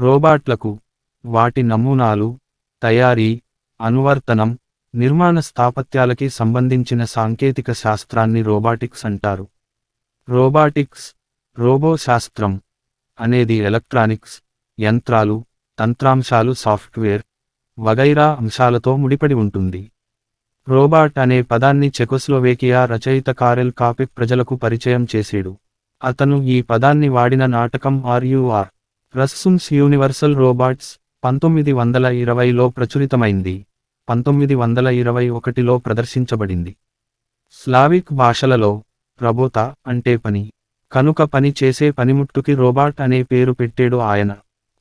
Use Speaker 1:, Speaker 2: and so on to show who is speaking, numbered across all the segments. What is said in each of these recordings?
Speaker 1: రోబాట్లకు వాటి నమూనాలు, తయారీ, అనువర్తనం, నిర్మాణ స్థాపత్యాలకి సంబంధించిన సాంకేతిక శాస్త్రాన్ని రోబాటిక్స్ అంటారు. రోబాటిక్స్, రోబో శాస్త్రం అనేది ఎలక్ట్రానిక్స్, యంత్రాలు, తంత్రాంశాలు, సాఫ్ట్వేర్ వగైరా అంశాలతో ముడిపడి ఉంటుంది. రోబాట్ అనే పదాన్ని చెకోస్లోవేకియా రచయిత కారెల్ కాపెక్ ప్రజలకు పరిచయం చేసేడు. అతను ఈ పదాన్ని వాడిన నాటకం RUR రస్సుమ్స్ యూనివర్సల్ రోబాట్స్ 1920లో ప్రచురితమైంది. 1921లో ప్రదర్శించబడింది. స్లావిక్ భాషలలో రబోతా అంటే పని, కనుక పని చేసే పనిముట్టుకి రోబాట్ అనే పేరు పెట్టేడు ఆయన.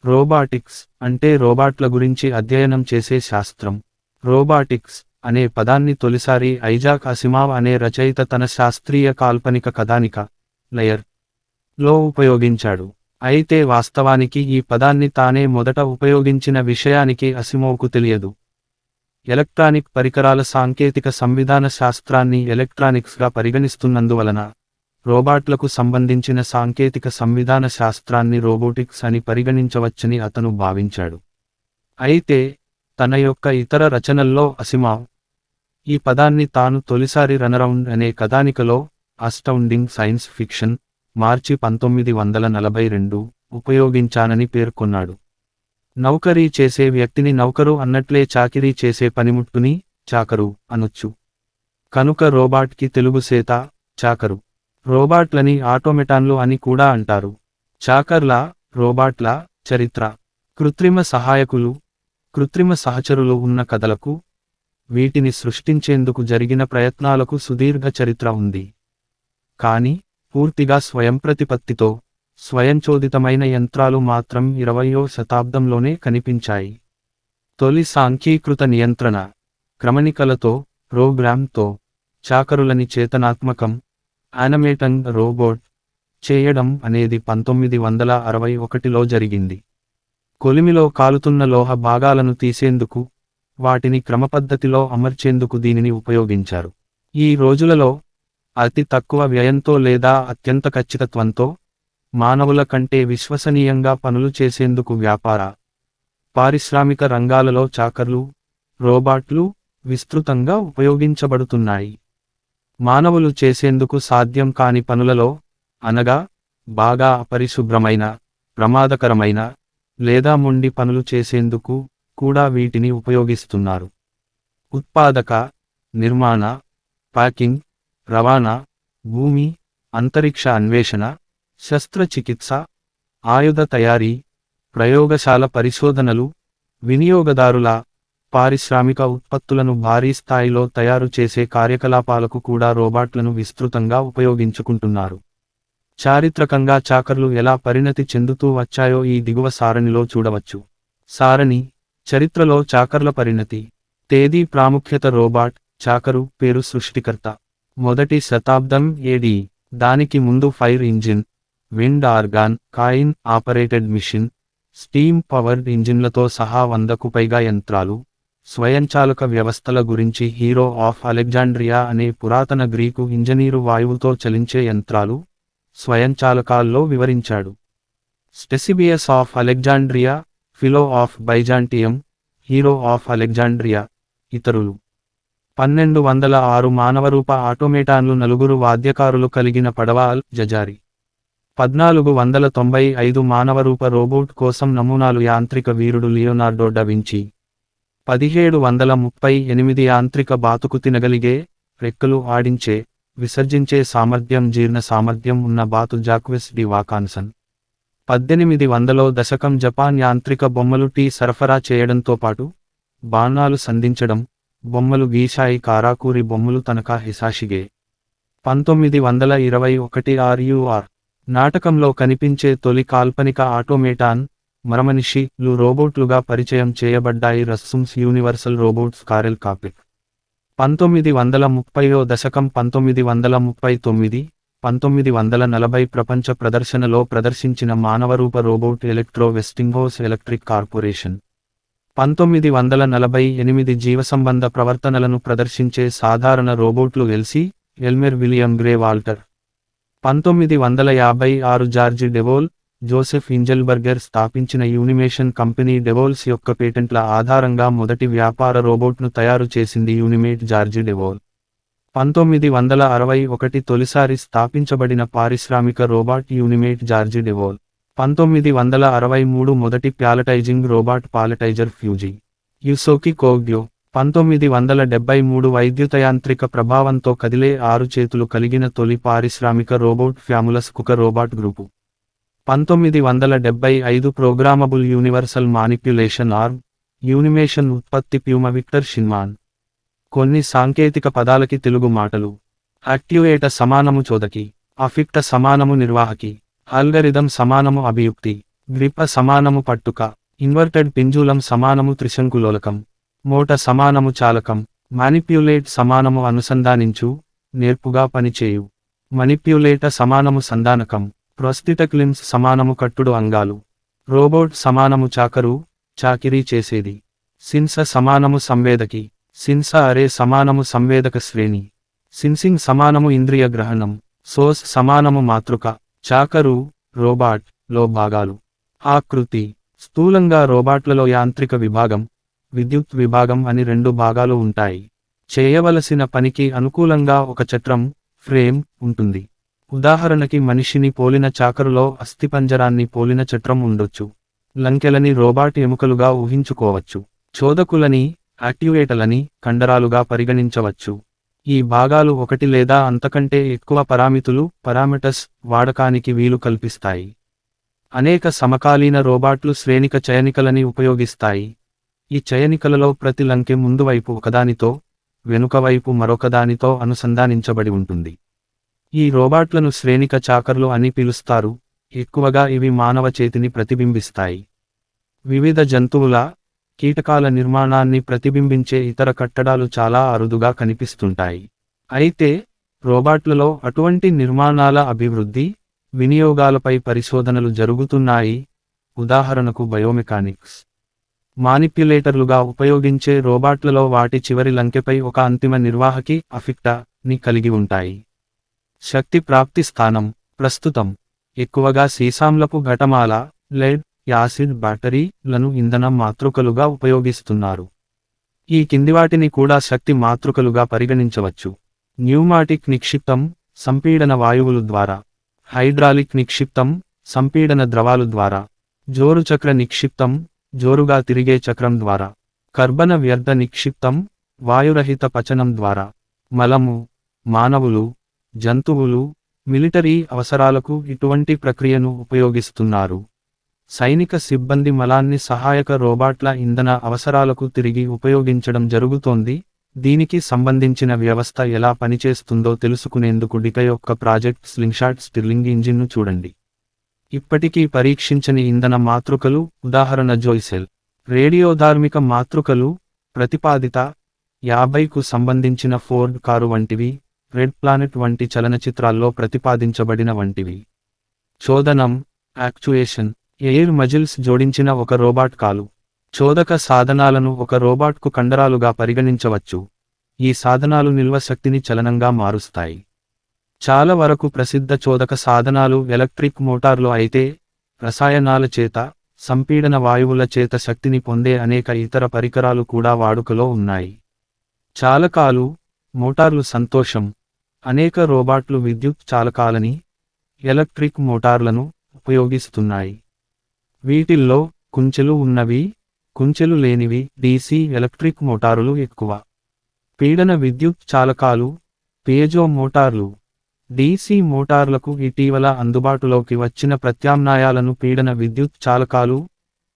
Speaker 1: రోబాటిక్స్ అంటే రోబాట్ల గురించి అధ్యయనం చేసే శాస్త్రం. రోబాటిక్స్ అనే పదాన్ని తొలిసారి ఐజాక్ అసిమావ్ అనే రచయిత తన శాస్త్రీయ కాల్పనిక కథానిక లయర్ లో ఉపయోగించాడు. అయితే వాస్తవానికి ఈ పదాన్ని తానే మొదట ఉపయోగించిన విషయానికి అసిమోవ్కు తెలియదు. ఎలక్ట్రానిక్ పరికరాల సాంకేతిక సంవిధాన శాస్త్రాన్ని ఎలక్ట్రానిక్స్గా పరిగణిస్తున్నందువలన రోబాట్లకు సంబంధించిన సాంకేతిక సంవిధాన శాస్త్రాన్ని రోబోటిక్స్ అని పరిగణించవచ్చని అతను భావించాడు. అయితే తన యొక్క ఇతర రచనల్లో అసిమావ్ ఈ పదాన్ని తాను తొలిసారి రనరౌండ్ అనే కథానికలో అస్టౌండింగ్ సైన్స్ ఫిక్షన్ మార్చి 1942 ఉపయోగించానని పేర్కొన్నాడు. నౌకరీ చేసే వ్యక్తిని నౌకరు అన్నట్లే చాకిరీ చేసే పనిముట్టుని చాకరు అనొచ్చు. కనుక రోబాట్కి తెలుగు సేత చాకరు. రోబాట్లని ఆటోమెటాన్లు అని కూడా అంటారు. చాకర్ల, రోబాట్ల చరిత్ర. కృత్రిమ సహాయకులు, కృత్రిమ సహచరులు ఉన్న కథలకు, వీటిని సృష్టించేందుకు జరిగిన ప్రయత్నాలకు సుదీర్ఘ చరిత్ర ఉంది. కానీ పూర్తిగా స్వయంప్రతిపత్తితో స్వయంచోదితమైన యంత్రాలు మాత్రం 20వ శతాబ్దంలోనే కనిపించాయి. తొలి సాంఖ్యీకృత నియంత్రణ, క్రమణికలతో, ప్రోగ్రామ్తో చాకరులని చేతనాత్మకం, యానిమేటంగ్ రోబోట్ చేయడం అనేది 1961లో జరిగింది. కొలిమిలో కాలుతున్న లోహ భాగాలను తీసేందుకు, వాటిని క్రమపద్ధతిలో అమర్చేందుకు దీనిని ఉపయోగించారు. ఈ రోజులలో అతి తక్కువ వ్యయంతో లేదా అత్యంత ఖచ్చితత్వంతో మానవుల కంటే విశ్వసనీయంగా పనులు చేసేందుకు వ్యాపార, పారిశ్రామిక రంగాలలో చాకర్లు, రోబాట్లు విస్తృతంగా ఉపయోగించబడుతున్నాయి. మానవులు చేసేందుకు సాధ్యం కాని పనులలో, అనగా బాగా అపరిశుభ్రమైన, ప్రమాదకరమైన లేదా మొండి పనులు చేసేందుకు కూడా వీటిని ఉపయోగిస్తున్నారు. ఉత్పాదక, నిర్మాణ, ప్యాకింగ్, రవాణా, భూమి, అంతరిక్ష అన్వేషణ, శస్త్రచికిత్స, ఆయుధ తయారీ, ప్రయోగశాల పరిశోధనలు, వినియోగదారుల, పారిశ్రామిక ఉత్పత్తులను భారీ స్థాయిలో తయారు చేసే కార్యకలాపాలకు కూడా రోబాట్లను విస్తృతంగా ఉపయోగించుకుంటున్నారు. చారిత్రకంగా చాకర్లు ఎలా పరిణతి చెందుతూ వచ్చాయో ఈ దిగువ సారణిలో చూడవచ్చు. సారణి: చరిత్రలో చాకర్ల పరిణతి. తేదీ ప్రాముఖ్యత రోబాట్, చాకరు పేరు సృష్టికర్త. 1వ శతాబ్దం AD. దానికి ముందు fire engine, wind organ, coin operated machine, steam powered ఇంజిన్లతో సహా 100కు పైగా యంత్రాలు, స్వయంచాలక వ్యవస్థల గురించి హీరో ఆఫ్ అలెగ్జాండ్రియా అనే పురాతన గ్రీకు ఇంజనీరు వాయువుతో చలించే యంత్రాలు, స్వయంచాలకాల్లో వివరించాడు. Ctesibius of Alexandria, Philo of Byzantium, Hero of Alexandria. ఇతరులు 1206 మానవరూప ఆటోమేటాన్లు, 4 వాద్యకారులు కలిగిన పడవ అల్ జజారి. 1495 మానవరూప రోబోట్ కోసం నమూనాలు, యాంత్రిక వీరుడు లియోనార్డో డా వించి. 1738 యాంత్రిక బాతుకు తినగలిగే, రెక్కలు ఆడించే, విసర్జించే సామర్థ్యం, జీర్ణ సామర్థ్యం ఉన్న బాతు జాక్వెస్ డి వాకాన్సన్. 1800 దశకం జపాన్ యాంత్రిక బొమ్మలు టీ సరఫరా చేయడంతో పాటు బాణాలు సంధించడం, బొమ్మలు గీశాయి కారాకూరి బొమ్మలు తనకా హిసాషిగే. 1921 RUR నాటకంలో కనిపించే తొలి కాల్పనిక ఆటోమేటాన్, మరమనిషి లు రోబోట్లుగా పరిచయం చేయబడ్డాయి. రస్సుమ్స్ యూనివర్సల్ రోబోట్స్ కారెల్ కాపెక్. 1930వ దశకం 1939, 1940 ప్రపంచ ప్రదర్శనలో ప్రదర్శించిన మానవరూప robot Electro Westinghouse Electric Corporation. 1948 జీవసంబంధ ప్రవర్తనలను ప్రదర్శించే సాధారణ రోబోట్లు Elsie, Elmer William Grey Walter. 1956 George Devol, Joseph Engelberger స్థాపించిన యూనిమేషన్ కంపెనీ డెవోల్స్ యొక్క పేటెంట్ల ఆధారంగా మొదటి వ్యాపార రోబోట్ను తయారు చేసింది యూనిమేట్ జార్జి డెవోల్. 1961 తొలిసారి స్థాపించబడిన పారిశ్రామిక రోబాట్ యూనిమేట్ జార్జి డెవోల్. 1963 మొదటి ప్యాలటైజింగ్ రోబాట్ పాలటైజర్ ఫ్యూజీ యుసోకి కోగ్యో. 1973 వైద్యుతయాంత్రిక ప్రభావంతో కదిలే 6 చేతులు కలిగిన తొలి పారిశ్రామిక robot Famulus KUKA robot group. 1975 programmable universal manipulation arm Unimation ఉత్పత్తి ప్యూమా విక్టర్ షిన్మాన్. కొన్ని సాంకేతిక పదాలకి తెలుగు మాటలు: యాక్టివేట సమానము చోదకి, అఫిక్ట సమానము నిర్వాహకి, అల్గరిథం సమానము అభియుక్తి, గ్రిప సమానము పట్టుక, ఇన్వర్టెడ్ పింజూలం సమానము త్రిశంకులోలకం, మోట సమానము చాలకం, మానిప్యులేట్ సమానము అనుసంధానించు, నేర్పుగా పనిచేయు, మనిప్యులేట సమానము సంధానకం, ప్రొస్థెటిక్ లింబ్స్ సమానము కట్టుడు అంగాలు, రోబోట్ సమానము చాకరు, చాకిరీ చేసేది, సిన్స సమానము సంవేదకి, సిన్స అరే సమానము సంవేదక శ్రేణి, సిన్సింగ్ సమానము ఇంద్రియ గ్రహణం, సోస్ సమానము మాతృక, చాకరు, రోబాట్ లో భాగాలు. ఆకృతి: స్థూలంగా రోబాట్లలో యాంత్రిక విభాగం, విద్యుత్ విభాగం అని 2 భాగాలు ఉంటాయి. చేయవలసిన పనికి అనుకూలంగా ఒక చట్రం, ఫ్రేమ్ ఉంటుంది. ఉదాహరణకి మనిషిని పోలిన చాకరులో అస్థిపంజరాన్ని పోలిన చట్రం ఉండొచ్చు. లంకెలని రోబాట్ ఎముకలుగా ఊహించుకోవచ్చు. చోదకులని, యాక్టివేటలని కండరాలుగా పరిగణించవచ్చు. ఈ భాగాలు 1 లేదా అంతకంటే ఎక్కువ పారామిటర్స్ వాడకానికి వీలు కల్పిస్తాయి. అనేక సమకాలీన రోబాట్లు శ్రేణిక చయనికలని ఉపయోగిస్తాయి. ఈ చయనికలలో ప్రతి లంకె ముందు వైపు ఒకదానితో, వెనుక వైపు మరొకదానితో అనుసంధానించబడి ఉంటుంది. ఈ రోబాట్లను శ్రేణిక చాకర్లు అని పిలుస్తారు. ఎక్కువగా ఇవి మానవ చేతిని ప్రతిబింబిస్తాయి. వివిధ జంతువుల, కీటకాల నిర్మాణాన్ని ప్రతిబింబించే ఇతర కట్టడాలు చాలా అరుదుగా కనిపిస్తుంటాయి. అయితే రోబాట్లలో అటువంటి నిర్మాణాల అభివృద్ధి, వినియోగాలపై పరిశోధనలు జరుగుతున్నాయి. ఉదాహరణకు బయోమెకానిక్స్. మానిప్యులేటర్లుగా ఉపయోగించే రోబాట్లలో వాటి చివరి లంకెపై ఒక అంతిమ నిర్వాహకి అఫిక్టా ని కలిగి ఉంటాయి. శక్తి ప్రాప్తి స్థానం: ప్రస్తుతం ఎక్కువగా సీసాంలపు ఘటమాల, లెడ్, యాసిడ్ బ్యాటరీలను ఇంధన మాతృకలుగా ఉపయోగిస్తున్నారు. ఈ కిందివాటిని కూడా శక్తి మాతృకలుగా పరిగణించవచ్చు: న్యూమాటిక్ నిక్షిప్తం, సంపీడన వాయువులు ద్వారా; హైడ్రాలిక్ నిక్షిప్తం, సంపీడన ద్రవాలు ద్వారా; జోరు చక్ర నిక్షిప్తం, జోరుగా తిరిగే చక్రం ద్వారా; కర్బన వ్యర్థ నిక్షిప్తం, వాయురహిత పచనం ద్వారా; మలము, మానవులు, జంతువులు, మిలిటరీ అవసరాలకు ఇటువంటి ప్రక్రియను ఉపయోగిస్తున్నారు. సైనిక సిబ్బంది మలాన్ని సహాయక రోబాట్ల ఇంధన అవసరాలకు తిరిగి ఉపయోగించడం జరుగుతోంది. దీనికి సంబంధించిన వ్యవస్థ ఎలా పనిచేస్తుందో తెలుసుకునేందుకు డిక యొక్క ప్రాజెక్ట్ స్లింగ్షాట్ స్టిర్లింగ్ ఇంజిన్ను చూడండి. ఇప్పటికీ పరీక్షించని ఇంధన మాతృకలు, ఉదాహరణ జోయ్సెల్. రేడియోధార్మిక మాతృకలు, ప్రతిపాదిత 50కు సంబంధించిన ఫోర్డ్ కారు వంటివి, రెడ్ ప్లానెట్ వంటి చలనచిత్రాల్లో ప్రతిపాదించబడిన వంటివి. చోదనం, యాక్చుయేషన్. ఎయిర్ మజిల్స్ జోడించిన ఒక రోబాట్ కాలు. చోదక సాధనాలను ఒక రోబాట్కు కండరాలుగా పరిగణించవచ్చు. ఈ సాధనాలు నిల్వ శక్తిని చలనంగా మారుస్తాయి. చాలా వరకు ప్రసిద్ధ చోదక సాధనాలు ఎలక్ట్రిక్ మోటార్లు అయితే, రసాయనాల చేత, సంపీడన వాయువుల చేత శక్తిని పొందే అనేక ఇతర పరికరాలు కూడా వాడుకలో ఉన్నాయి. చాలకాలు, మోటార్లు. సంతోషం: అనేక రోబాట్లు విద్యుత్ చాలకాలని, ఎలక్ట్రిక్ మోటార్లను ఉపయోగిస్తున్నాయి. వీటిల్లో కుంచెలు ఉన్నవి, కుంచెలు లేనివి DC ఎలక్ట్రిక్ మోటారులు ఎక్కువ. పీడన విద్యుత్ చాలకాలు, పియజో మోటార్లు. DC మోటార్లకు ఇటీవల అందుబాటులోకి వచ్చిన ప్రత్యామ్నాయాలను పీడన విద్యుత్ చాలకాలు,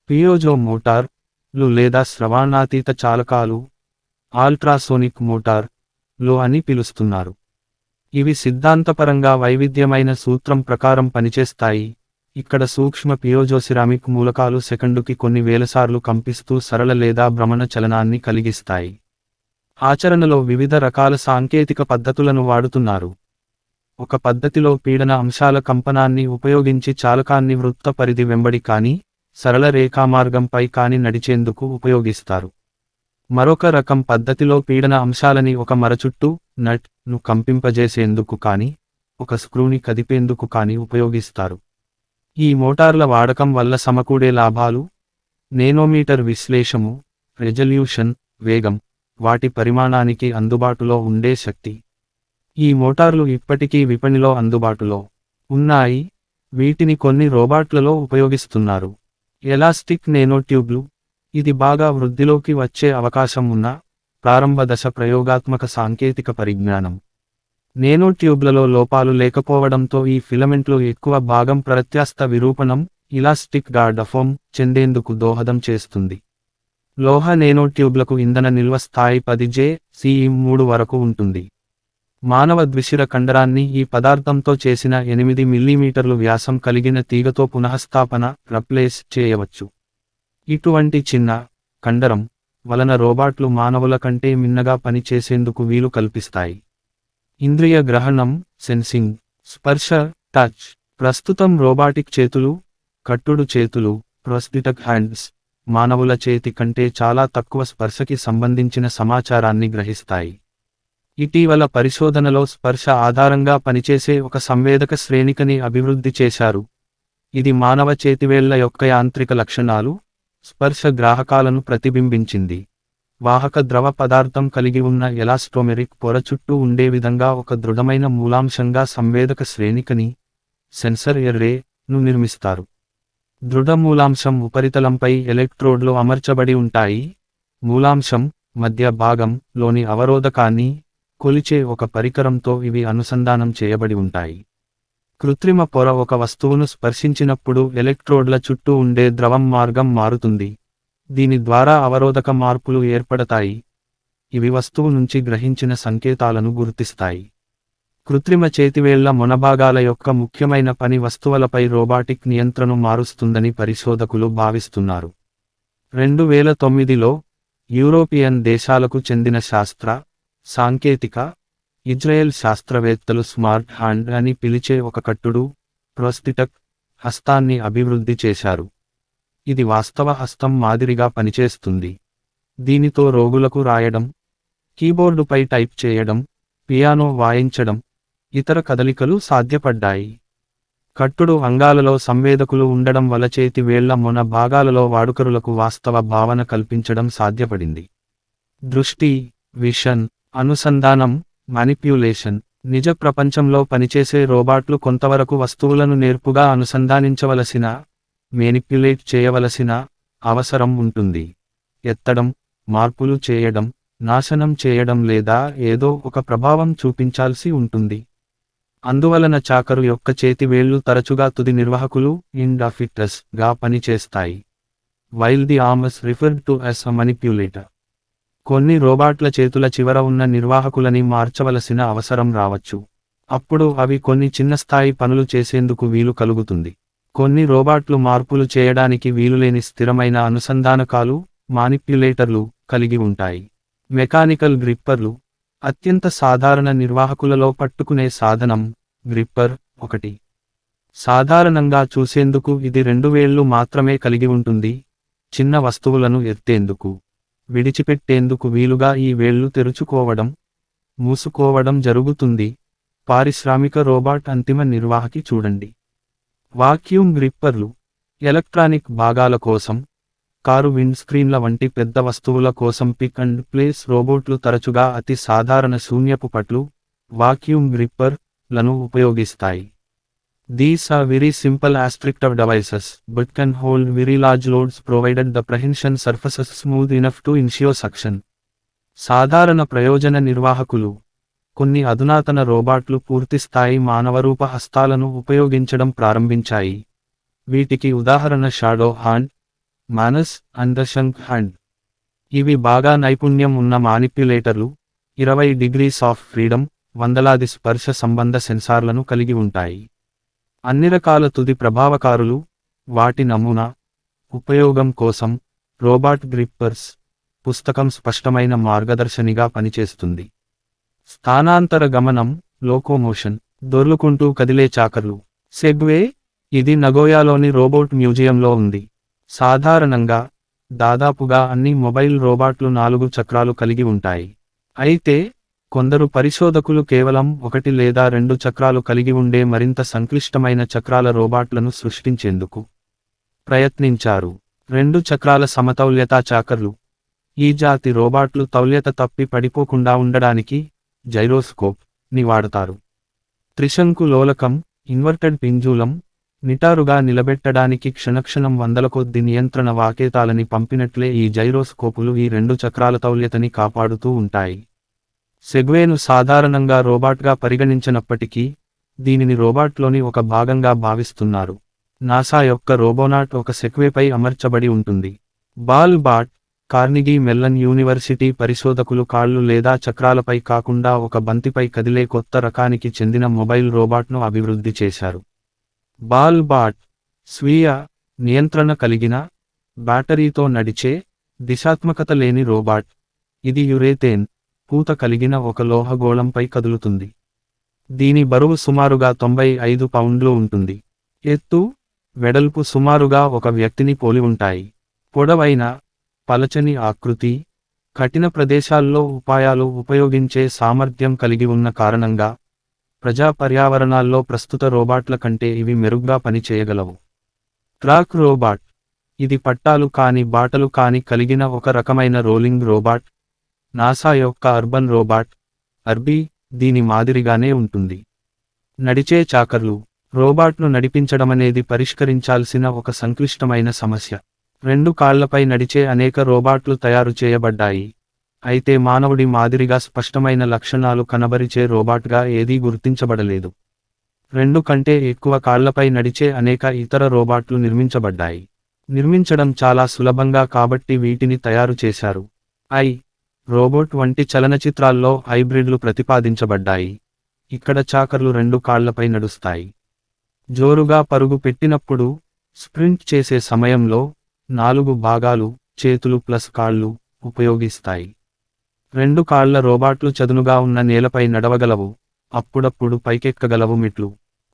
Speaker 1: పియోజో మోటార్లు లేదా స్రవాణాతీత చాలకాలు, ఆల్ట్రాసోనిక్ మోటార్లు అని పిలుస్తున్నారు. ఇవి సిద్ధాంతపరంగా వైవిధ్యమైన సూత్రం ప్రకారం పనిచేస్తాయి. ఇక్కడ సూక్ష్మ పియోజోసిరామిక్ మూలకాలు సెకండుకి కొన్ని వేలసార్లు కంపిస్తూ సరళ లేదా భ్రమణ చలనాన్ని కలిగిస్తాయి. ఆచరణలో వివిధ రకాల సాంకేతిక పద్ధతులను వాడుతున్నారు. ఒక పద్ధతిలో పీడన అంశాల కంపనాన్ని ఉపయోగించి చాలకాన్ని వృత్త పరిధి వెంబడి కానీ, సరళ రేఖామార్గంపై కానీ నడిచేందుకు ఉపయోగిస్తారు. మరొక రకం పద్ధతిలో పీడన అంశాలని ఒక మర చుట్టూ, నట్ ను కంపింపజేసేందుకు కానీ, ఒక స్క్రూని కదిపేందుకు కానీ ఉపయోగిస్తారు. ఈ మోటార్ల వాడకం వల్ల సమకూడే లాభాలు: నేనోమీటర్ విశ్లేషము, రెజల్యూషన్, వేగం, వాటి పరిమాణానికి అందుబాటులో ఉండే శక్తి. ఈ మోటార్లు ఇప్పటికీ విపణిలో అందుబాటులో ఉన్నాయి, వీటిని కొన్ని రోబాట్లలో ఉపయోగిస్తున్నారు. ఎలాస్టిక్ నేనోట్యూబ్లు: ఇది బాగా వృద్ధిలోకి వచ్చే అవకాశం ఉన్న ప్రారంభ దశ ప్రయోగాత్మక సాంకేతిక పరిజ్ఞానం. నేనోట్యూబ్లలో లోపాలు లేకపోవడంతో ఈ ఫిలమెంట్లు ఎక్కువ భాగం ప్రత్యస్త విరూపణం ఇలాస్టిక్ గా డఫోమ్ చెందేందుకు దోహదం చేస్తుంది. లోహ నేనోట్యూబ్లకు ఇంధన నిల్వ స్థాయి 10 J-3 వరకు ఉంటుంది. మానవ ద్విశిర కండరాన్ని ఈ పదార్థంతో చేసిన 8 మిల్లీమీటర్లు వ్యాసం కలిగిన తీగతో పునఃస్థాపన రిప్లేస్ చేయవచ్చు. ఇటువంటి చిన్న కండరం వలన రోబాట్లు మానవుల కంటే మిన్నగా పనిచేసేందుకు వీలు కల్పిస్తాయి. ఇంద్రియ గ్రహణం, సెన్సింగ్, స్పర్శ, టచ్. ప్రస్తుతం రోబాటిక్ చేతులు, కట్టుడు చేతులు, ప్రోస్థెటిక్ హ్యాండ్స్, మానవుల చేతి కంటే చాలా తక్కువ స్పర్శకి సంబంధించిన సమాచారాన్ని గ్రహిస్తాయి. ఇటీవల పరిశోధనలో స్పర్శ ఆధారంగా పనిచేసే ఒక సంవేదక శ్రేణికని అభివృద్ధి చేశారు. ఇది మానవ చేతివేళ్ల యొక్క యాంత్రిక లక్షణాలు, స్పర్శ గ్రాహకాలను ప్రతిబింబించింది. వాహక ద్రవ పదార్థం కలిగి ఉన్న ఎలాస్టోమెరిక్ పొర చుట్టూ ఉండే విధంగా ఒక దృఢమైన మూలాంశంగా సంవేదక శ్రేణికని సెన్సర్ ఎర్రే-ను నిర్మిస్తారు. దృఢ మూలాంశం ఉపరితలంపై ఎలక్ట్రోడ్లు అమర్చబడి ఉంటాయి. మూలాంశం మధ్య భాగం లోని అవరోధకాన్ని కొలిచే ఒక పరికరంతో ఇవి అనుసంధానం చేయబడి ఉంటాయి. కృత్రిమ పొర ఒక వస్తువును స్పర్శించినప్పుడు ఎలక్ట్రోడ్ల చుట్టూ ఉండే ద్రవం మార్గం మారుతుంది. దీని ద్వారా అవరోధక మార్పులు ఏర్పడతాయి. ఇవి వస్తువు నుంచి గ్రహించిన సంకేతాలను గుర్తిస్తాయి. కృత్రిమ చేతివేళ్ల మొనభాగాల యొక్క ముఖ్యమైన పని వస్తువులపై రోబాటిక్ నియంత్రణను మారుస్తుందని పరిశోధకులు భావిస్తున్నారు. 2009లో యూరోపియన్ దేశాలకు చెందిన శాస్త్ర, సాంకేతిక, ఇజ్రాయెల్ శాస్త్రవేత్తలు స్మార్ట్ హ్యాండ్ అని పిలిచే ఒక కట్టుడు ప్రోస్థెటిక్ హస్తాన్ని అభివృద్ధి చేశారు. ఇది వాస్తవ హస్తం మాదిరిగా పనిచేస్తుంది. దీనితో రోగులకు రాయడం, కీబోర్డుపై టైప్ చేయడం, పియానో వాయించడం, ఇతర కదలికలు సాధ్యపడ్డాయి. కట్టుడు అంగాలలో సంవేదకులు ఉండడం వల్ల చేతి వేళ్ల మొన భాగాలలో వాడుకరులకు వాస్తవ భావన కల్పించడం సాధ్యపడింది. దృష్టి, విషన్, అనుసంధానం, మానిప్యులేషన్. నిజ ప్రపంచంలో పనిచేసే రోబాట్లు కొంతవరకు వస్తువులను నేర్పుగా అనుసంధానించవలసిన, మేనిప్యులేట్ చేయవలసిన అవసరం ఉంటుంది. ఎత్తడం, మార్పులు చేయడం, నాశనం చేయడం లేదా ఏదో ఒక ప్రభావం చూపించాల్సి ఉంటుంది. అందువలన చాకరు యొక్క చేతి వేళ్లు తరచుగా తుది నిర్వాహకులు ఇండాఫిక్టస్ గా పనిచేస్తాయి. While the arms referred to as a manipulator. కొన్ని రోబాట్ల చేతుల చివర ఉన్న నిర్వాహకులని మార్చవలసిన అవసరం రావచ్చు. అప్పుడు అవి కొన్ని చిన్న స్థాయి పనులు చేసేందుకు వీలు కలుగుతుంది. కొన్ని రోబాట్లు మార్పులు చేయడానికి వీలులేని స్థిరమైన అనుసంధానకాలు, మానిప్యులేటర్లు కలిగి ఉంటాయి. మెకానికల్ గ్రిప్పర్లు. అత్యంత సాధారణ నిర్వాహకులలో పట్టుకునే సాధనం గ్రిప్పర్ ఒకటి. సాధారణంగా చూసేందుకు ఇది 2 వేళ్లు మాత్రమే కలిగి ఉంటుంది. చిన్న వస్తువులను ఎత్తేందుకు, విడిచిపెట్టేందుకు వీలుగా ఈ వేళ్లు తెరుచుకోవడం, మూసుకోవడం జరుగుతుంది. పారిశ్రామిక రోబాట్ అంతిమ నిర్వాహకి చూడండి. వాక్యూమ్ గ్రిప్పర్లు. ఎలక్ట్రానిక్ భాగాల కోసం, కారు విండ్ స్క్రీన్ల వంటి పెద్ద వస్తువుల కోసం పిక్ అండ్ ప్లేస్ రోబోట్లు తరచుగా అతి సాధారణ శూన్యపు పట్లు, వాక్యూమ్ గ్రిప్పర్ లను ఉపయోగిస్తాయి. These are very simple restrictive devices, but can hold very large loads provided the prehension surface is smooth enough to ensure suction. సాధారణ ప్రయోజన నిర్వాహకులు. కొన్ని అధునాతన రోబాట్లు పూర్తిస్థాయి మానవరూప హస్తాలను ఉపయోగించడం ప్రారంభించాయి. వీటికి ఉదాహరణ Shadow Hand, Manus and the Schunk hand. ఇవి బాగా నైపుణ్యం ఉన్న మానిప్యులేటర్లు, 20 degrees ఆఫ్ ఫ్రీడమ్, వందలాది స్పర్శ సంబంధ సెన్సార్లను కలిగి ఉంటాయి. అన్ని రకాల తుది ప్రభావకారులు. వాటి నమూనా ఉపయోగం కోసం రోబాట్ గ్రిప్పర్స్ పుస్తకం స్పష్టమైన మార్గదర్శనిగా పనిచేస్తుంది. స్థానాంతర గమనం, లోకోమోషన్. దొర్లుకుంటూ కదిలే చాకర్లు. సెగ్వే. ఇది నగోయాలోని రోబోట్ మ్యూజియంలో ఉంది. సాధారణంగా దాదాపుగా అన్ని మొబైల్ రోబాట్లు 4 చక్రాలు కలిగి ఉంటాయి. అయితే కొందరు పరిశోధకులు కేవలం 1 లేదా 2 చక్రాలు కలిగి ఉండే మరింత సంక్లిష్టమైన చక్రాల రోబాట్లను సృష్టించేందుకు ప్రయత్నించారు. 2 చక్రాల సమతౌల్యతా చాకర్లు. ఈ జాతి రోబాట్లు తౌల్యత తప్పి పడిపోకుండా ఉండడానికి జైరోస్కోప్ ని వాడతారు. త్రిశంకు లోలకం, ఇన్వర్టెడ్ పింజూలం, నిటారుగా నిలబెట్టడానికి క్షణక్షణం వందల కొద్ది నియంత్రణ వాకేతాలని పంపినట్లే ఈ జైరోస్కోపులు ఈ 2 చక్రాల తౌల్యతని కాపాడుతూ ఉంటాయి. సెగ్వేను సాధారణంగా రోబాట్గా పరిగణించనప్పటికీ, దీనిని రోబాట్లోని ఒక భాగంగా భావిస్తున్నారు. నాసా యొక్క రోబోనాట్ ఒక సెగ్వేపై అమర్చబడి ఉంటుంది. Ball bat, Carnegie melon university పరిశోధకులు కాళ్ళు లేదా చక్రాలపై కాకుండా ఒక బంతిపై కదిలే కొత్త రకానికి చెందిన మొబైల్ రోబాట్ను అభివృద్ధి చేశారు. బాల్ బాట్, స్వీయ నియంత్రణ కలిగిన, బ్యాటరీతో నడిచే, దిశాత్మకత లేని రోబాట్. ఇది యురేతేన్ పూత కలిగిన ఒక లోహగోళంపై కదులుతుంది. దీని బరువు సుమారుగా 95 పౌండ్లు ఉంటుంది. ఎత్తు, వెడల్పు సుమారుగా ఒక వ్యక్తిని పోలి ఉంటాయి. పొడవైన, పలచని ఆకృతి, కఠిన ప్రదేశాల్లో ఉపాయాలు ఉపయోగించే సామర్థ్యం కలిగి ఉన్న కారణంగా, ప్రజా పర్యావరణాల్లో ప్రస్తుత రోబాట్ల కంటే ఇవి మెరుగ్గా పనిచేయగలవు. ట్రాక్ రోబాట్. ఇది పట్టాలు కాని బాటలు కాని కలిగిన ఒక రకమైన రోలింగ్ రోబాట్. నాసా యొక్క అర్బన్ రోబాట్, అర్బీ, దీని మాదిరిగానే ఉంటుంది. నడిచే చాకర్లు. రోబాట్ను నడిపించడమనేది పరిష్కరించాల్సిన ఒక సంక్లిష్టమైన సమస్య. 2 కాళ్లపై నడిచే అనేక రోబాట్లు తయారు చేయబడ్డాయి. అయితే మానవుడి మాదిరిగా స్పష్టమైన లక్షణాలు కనబరిచే రోబాట్గా ఏదీ గుర్తించబడలేదు. 2 కంటే ఎక్కువ కాళ్లపై నడిచే అనేక ఇతర రోబాట్లు నిర్మించబడ్డాయి. నిర్మించడం చాలా సులభంగా కాబట్టి వీటిని తయారు చేశారు. రోబోట్ వంటి చలనచిత్రాల్లో హైబ్రిడ్లు ప్రతిపాదించబడ్డాయి. ఇక్కడ చాకర్లు 2 కాళ్లపై నడుస్తాయి. జోరుగా పరుగు పెట్టినప్పుడు, స్ప్రింట్ చేసే సమయంలో, 4 భాగాలు, చేతులు ప్లస్ కాళ్ళు, ఉపయోగిస్తాయి. 2 కాళ్ల రోబాట్లు చదునుగా ఉన్న నేలపై నడవగలవు, అప్పుడప్పుడు పైకెక్కగలవు మెట్లు.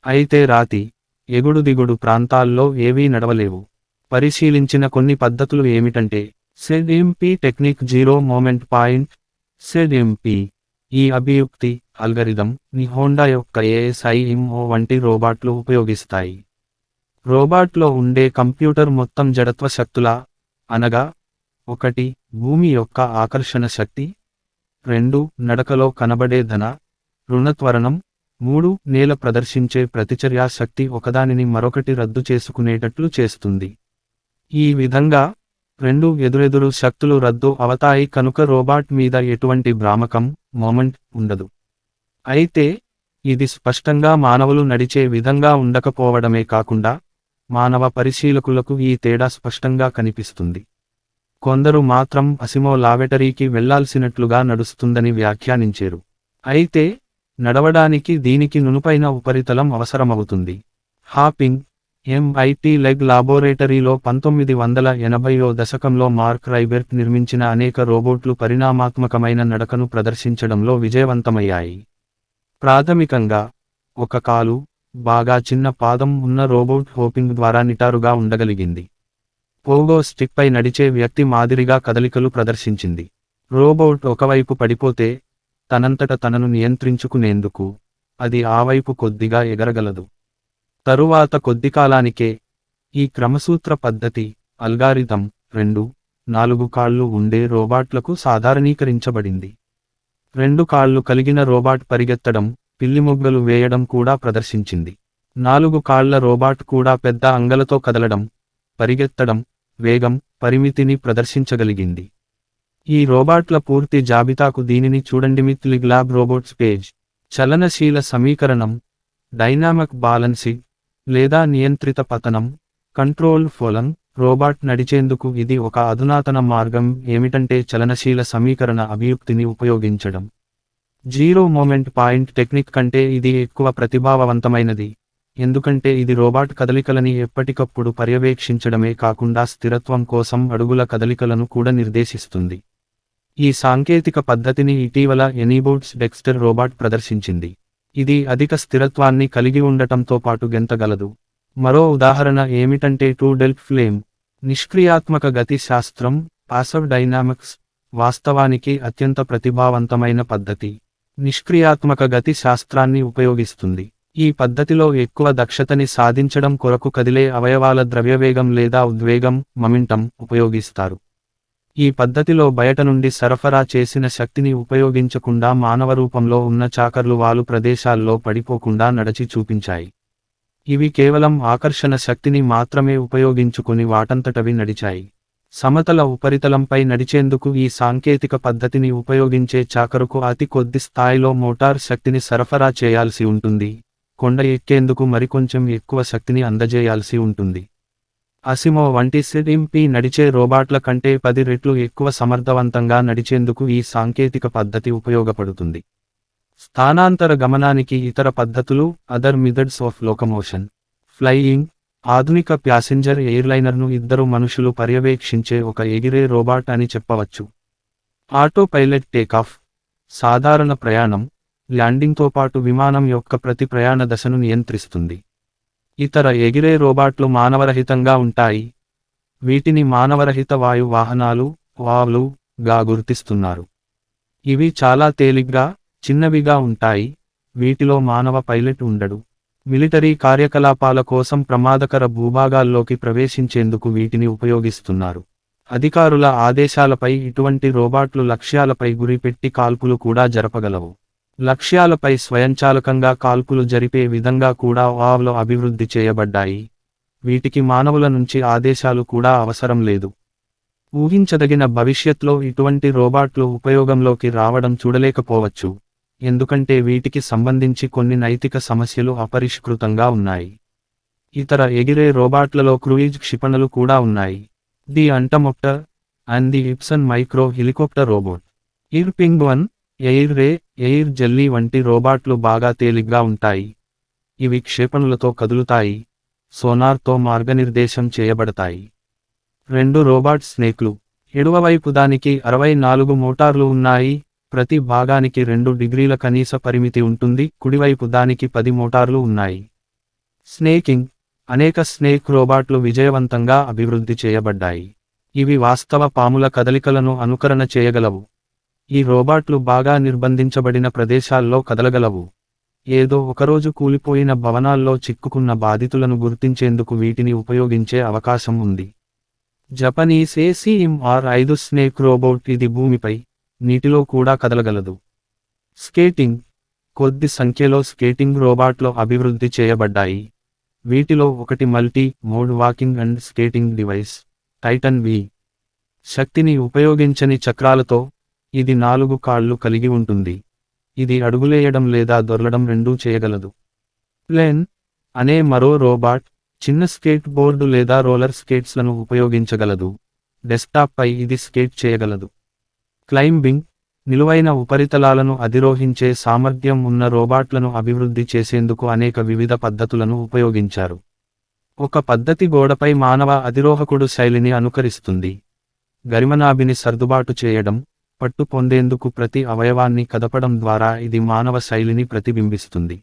Speaker 1: అయితే రాతి, ఎగుడు దిగుడు ప్రాంతాల్లో ఏవీ నడవలేవు. పరిశీలించిన కొన్ని పద్ధతులు ఏమిటంటే, ZMP technique zero moment point, ZMP. ఈ అభియుక్తి, అల్గరిథం ని హోండా యొక్క ASIMO వంటి రోబాట్లు ఉపయోగిస్తాయి. రోబాట్లో ఉండే కంప్యూటర్ మొత్తం జడత్వ శక్తులా, అనగా 1 భూమి యొక్క ఆకర్షణ శక్తి, 2 నడకలో కనబడే ధన, రుణ త్వరణం, 3 నేల ప్రదర్శించే ప్రతిచర్యా శక్తి ఒకదానిని మరొకటి రద్దు చేసుకునేటట్లు చేస్తుంది. ఈ విధంగా 2 ఎదురెదురు శక్తులు రద్దు అవతాయి కనుక రోబాట్ మీద ఎటువంటి భ్రామకం, మొమెంట్ ఉండదు. అయితే, ఇది స్పష్టంగా మానవులు నడిచే విధంగా ఉండకపోవడమే కాకుండా, మానవ పరిశీలకులకు ఈ తేడా స్పష్టంగా కనిపిస్తుంది. కొందరు మాత్రం అసిమో లాబొరేటరీకి వెళ్లాల్సినట్లుగా నడుస్తుందని వ్యాఖ్యానించారు. అయితే, నడవడానికి దీనికి నునుపైన ఉపరితలం అవసరమవుతుంది. హాపింగ్. MIT లెగ్ లాబొరేటరీలో 1980వ దశకంలో మార్క్ రైబెర్ట్ నిర్మించిన అనేక రోబోట్లు పరిణామాత్మకమైన నడకను ప్రదర్శించడంలో విజయవంతమయ్యాయి. ప్రాథమికంగా, ఒక కాలు, బాగా చిన్న పాదం ఉన్న రోబోట్ హోపింగ్ ద్వారా నిటారుగా ఉండగలిగింది. పోగో స్టిక్పై నడిచే వ్యక్తి మాదిరిగా కదలికలు ప్రదర్శించింది. రోబోట్ ఒకవైపు పడిపోతే, తనంతట తనను నియంత్రించుకునేందుకు, అది ఆ వైపు కొద్దిగా ఎగరగలదు. తరువాత కొద్దికాలానికే, ఈ క్రమసూత్ర పద్ధతి, అల్గారిథం, 2-4 కాళ్ళు ఉండే రోబాట్లకు సాధారణీకరించబడింది. 2 కాళ్ళు కలిగిన రోబాట్ పరిగెత్తడం, పిల్లిమొగ్గలు వేయడం కూడా ప్రదర్శించింది. 4 కాళ్ల రోబాట్ కూడా పెద్ద అంగలతో కదలడం, పరిగెత్తడం, వేగం, పరిమితిని ప్రదర్శించగలిగింది. ఈ రోబాట్ల పూర్తి జాబితాకు దీనిని చూడండి. మిత్ ల్యాబ్ రోబోట్స్ పేజ్. చలనశీల సమీకరణం, డైనామిక్ బాలన్సింగ్, లేదా నియంత్రిత పతనం, కంట్రోల్ ఫోలింగ్. రోబాట్ నడిచేందుకు ఇది ఒక అధునాతన మార్గం ఏమిటంటే చలనశీల సమీకరణ అభియుక్తిని ఉపయోగించడం. జీరో మోమెంట్ పాయింట్ టెక్నిక్ కంటే ఇది ఎక్కువ ప్రతిభావంతమైనది, ఎందుకంటే ఇది రోబాట్ కదలికలని ఎప్పటికప్పుడు పర్యవేక్షించడమే కాకుండా స్థిరత్వం కోసం అడుగుల కదలికలను కూడా నిర్దేశిస్తుంది. ఈ సాంకేతిక పద్ధతిని ఇటీవల ఎనీబోట్స్ డెక్స్టర్ రోబాట్ ప్రదర్శించింది. ఇది అధిక స్థిరత్వాన్ని కలిగి ఉండటంతో పాటు గెంతగలదు. మరో ఉదాహరణ ఏమిటంటే 2 డెల్ఫ్ ఫ్లేమ్. నిష్క్రియాత్మక గతి శాస్త్రం, పాసివ్ డైనామిక్స్, వాస్తవానికి అత్యంత ప్రతిభావంతమైన పద్ధతి. నిష్క్రియాత్మక గతి శాస్త్రాన్ని ఉపయోగిస్తుంది. ఈ పద్ధతిలో ఎక్కువ దక్షతని సాధించడం కొరకు కదిలే అవయవాల ద్రవ్యవేగం లేదా ఉద్వేగం మొమెంటం ఉపయోగిస్తారు. ఈ పద్ధతిలో బయట నుండి సరఫరా చేసిన శక్తిని ఉపయోగించకుండా మానవ రూపంలో ఉన్న చాకర్లు వాలు ప్రదేశాల్లో పడిపోకుండా నడచి చూపించాయి. ఇవి కేవలం ఆకర్షణ శక్తిని మాత్రమే ఉపయోగించుకొని వాటంతటవి నడిచాయి. సమతల ఉపరితలంపై నడిచేందుకు ఈ సాంకేతిక పద్ధతిని ఉపయోగించే చాకరుకు అతి కొద్ది స్థాయిలో మోటార్ శక్తిని సరఫరా చేయాల్సి ఉంటుంది. కొండ ఎక్కేందుకు మరికొంచెం ఎక్కువ శక్తిని అందజేయాల్సి ఉంటుంది. అసిమో వంటి సిఎంపి నడిచే రోబాట్ల కంటే 10 రెట్లు ఎక్కువ సమర్థవంతంగా నడిచేందుకు ఈ సాంకేతిక పద్ధతి ఉపయోగపడుతుంది. స్థానాంతర గమనానికి ఇతర పద్ధతులు other methods of locomotion. Flying ఆధునిక ప్యాసింజర్ ఎయిర్లైనర్ను ఇద్దరు మనుషులు పర్యవేక్షించే ఒక ఎగిరే రోబాట్ అని చెప్పవచ్చు. ఆటో పైలట్ టేకాఫ్ సాధారణ ప్రయాణం, ల్యాండింగ్తో పాటు విమానం యొక్క ప్రతి ప్రయాణ దశను నియంత్రిస్తుంది. ఇతర ఎగిరే రోబాట్లు మానవరహితంగా ఉంటాయి. వీటిని మానవరహిత వాయు వాహనాలు వావ్లు గా గుర్తిస్తున్నారు. ఇవి చాలా తేలిగ్గా, చిన్నవిగా ఉంటాయి. వీటిలో మానవ పైలట్ ఉండడు. మిలిటరీ కార్యకలాపాల కోసం ప్రమాదకర భూభాగాల్లోకి ప్రవేశించేందుకు వీటిని ఉపయోగిస్తున్నారు. అధికారుల ఆదేశాలపై ఇటువంటి రోబాట్లు లక్ష్యాలపై గురిపెట్టి కాల్పులు కూడా జరపగలవు. లక్ష్యాలపై స్వయంచాలకంగా కాల్పులు జరిపే విధంగా కూడా వావ్లు అభివృద్ధి చేయబడ్డాయి. వీటికి మానవుల నుంచి ఆదేశాలు కూడా అవసరం లేదు. ఊహించదగిన భవిష్యత్లో ఇటువంటి రోబాట్లు ఉపయోగంలోకి రావడం చూడలేకపోవచ్చు. ఎందుకంటే వీటికి సంబంధించి కొన్ని నైతిక సమస్యలు అపరిష్కృతంగా ఉన్నాయి. ఇతర ఎగిరే రోబాట్లలో క్రూయిజ్ క్షిపణులు కూడా ఉన్నాయి. The Entomopter and the Epson micro helicopter robot. Air Penguin, Air Ray, Air Jelly వంటి రోబాట్లు బాగా తేలిగ్గా ఉంటాయి. ఇవి క్షేపణులతో కదులుతాయి, సోనార్తో మార్గనిర్దేశం చేయబడతాయి. 2 రోబాట్ స్నేక్లు. ఎడమవైపు దానికి 64 మోటార్లు ఉన్నాయి. ప్రతి భాగానికి 2 డిగ్రీల కనీస పరిమితి ఉంటుంది. కుడివైపు దానికి 10 మోటార్లు ఉన్నాయి. స్నేకింగ్ అనేక స్నేక్ రోబాట్లు విజయవంతంగా అభివృద్ధి చేయబడ్డాయి. ఇవి వాస్తవ పాముల కదలికలను అనుకరణ చేయగలవు. ఈ రోబాట్లు బాగా నిర్బంధించబడిన ప్రదేశాల్లో కదలగలవు. ఏదో ఒకరోజు కూలిపోయిన భవనాల్లో చిక్కుకున్న బాధితులను గుర్తించేందుకు వీటిని ఉపయోగించే అవకాశం ఉంది. Japanese ACMR-5 snake robot. ఇది భూమిపై, నీటిలో కూడా కదలగలదు. స్కేటింగ్ కొద్ది సంఖ్యలో స్కేటింగ్ రోబాట్లు అభివృద్ధి చేయబడ్డాయి. వీటిలో ఒకటి multi mode walking and skating device Titan V. శక్తిని ఉపయోగించని చక్రాలతో, ఇది 4 కాళ్ళు కలిగి ఉంటుంది. ఇది అడుగులేయడం లేదా దొర్లడం రెండూ చేయగలదు. ప్లేన్ అనే మరో రోబాట్ చిన్న స్కేట్ బోర్డు లేదా రోలర్ స్కేట్స్లను ఉపయోగించగలదు. డెస్క్టాప్పై ఇది స్కేట్ చేయగలదు. క్లైంబింగ్ నిలువైన ఉపరితలాలను అధిరోహించే సామర్థ్యం ఉన్న రోబాట్లను అభివృద్ధి చేసేందుకు అనేక వివిధ పద్ధతులను ఉపయోగించారు. ఒక పద్ధతి గోడపై మానవ అధిరోహకుడు శైలిని అనుకరిస్తుంది. గరిమనాభిని సర్దుబాటు చేయడం, పట్టు పొందేందుకు ప్రతి అవయవాన్ని కదపడం ద్వారా ఇది మానవ శైలిని ప్రతిబింబిస్తుంది.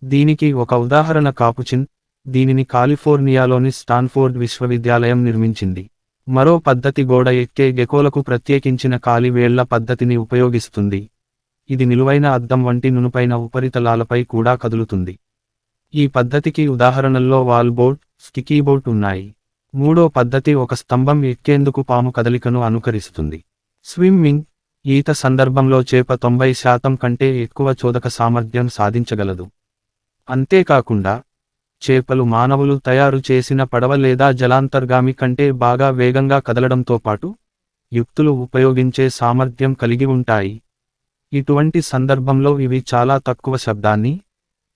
Speaker 1: దీనికి ఒక ఉదాహరణ కాపుచిన్. దీనిని కాలిఫోర్నియాలోని స్టాన్ఫోర్డ్ విశ్వవిద్యాలయం నిర్మించింది. మరో పద్ధతి గోడ ఎక్కే గెకోలకు ప్రత్యేకించిన కాలి వేళ్ల పద్ధతిని ఉపయోగిస్తుంది. ఇది నిలువైన అద్దం వంటి నునుపైన ఉపరితలాలపై కూడా కదులుతుంది. ఈ పద్ధతికి ఉదాహరణల్లో వాల్ బోట్, స్టికీ బోట్ ఉన్నాయి. మూడో పద్ధతి ఒక స్తంభం ఎక్కేందుకు పాము కదలికను అనుకరిస్తుంది. స్విమ్మింగ్ ఈత సందర్భంలో చేప 90% కంటే ఎక్కువ చోదక సామర్థ్యం సాధించగలదు. అంతేకాకుండా చేపలు మానవులు తయారు చేసిన పడవ లేదా జలాంతర్గామి కంటే బాగా వేగంగా కదలడంతో పాటు యుక్తులు ఉపయోగించే సామర్థ్యం కలిగి ఉంటాయి. ఇటువంటి సందర్భంలో ఇవి చాలా తక్కువ శబ్దాన్ని,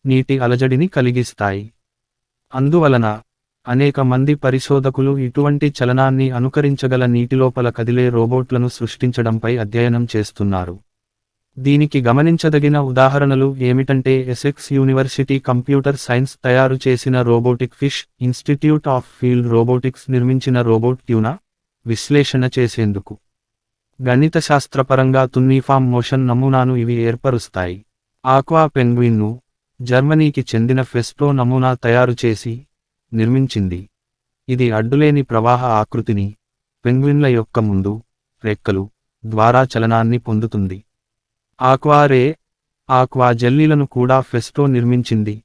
Speaker 1: నీటి అలజడిని కలిగిస్తాయి. అందువలన అనేక మంది పరిశోధకులు ఇటువంటి చలనాన్ని అనుకరించగల నీటిలోపల కదిలే రోబోట్లను సృష్టించడంపై అధ్యయనం చేస్తున్నారు. దీనికి గమనించదగిన ఉదాహరణలు ఏమిటంటే ఎసెక్స్ యూనివర్సిటీ కంప్యూటర్ సైన్స్ తయారు చేసిన robotic fish, institute of field robotics నిర్మించిన రోబోట్ ట్యూనా విశ్లేషణ చేసేందుకు గణితశాస్త్రపరంగా తున్నీఫామ్ మోషన్ నమూనాను ఇవి ఏర్పరుస్తాయి. ఆక్వా పెంగ్విన్ను జర్మనీకి చెందిన ఫెస్టో నమూనా తయారు చేసి నిర్మించింది. ఇది అడ్డులేని ప్రవాహ ఆకృతిని, పెంగ్విన్ల యొక్క ముందు, రెక్కలు ద్వారా చలనాన్ని పొందుతుంది. ఆక్వారే ఆక్వా జెల్లీలను కూడా ఫెస్టో నిర్మించింది.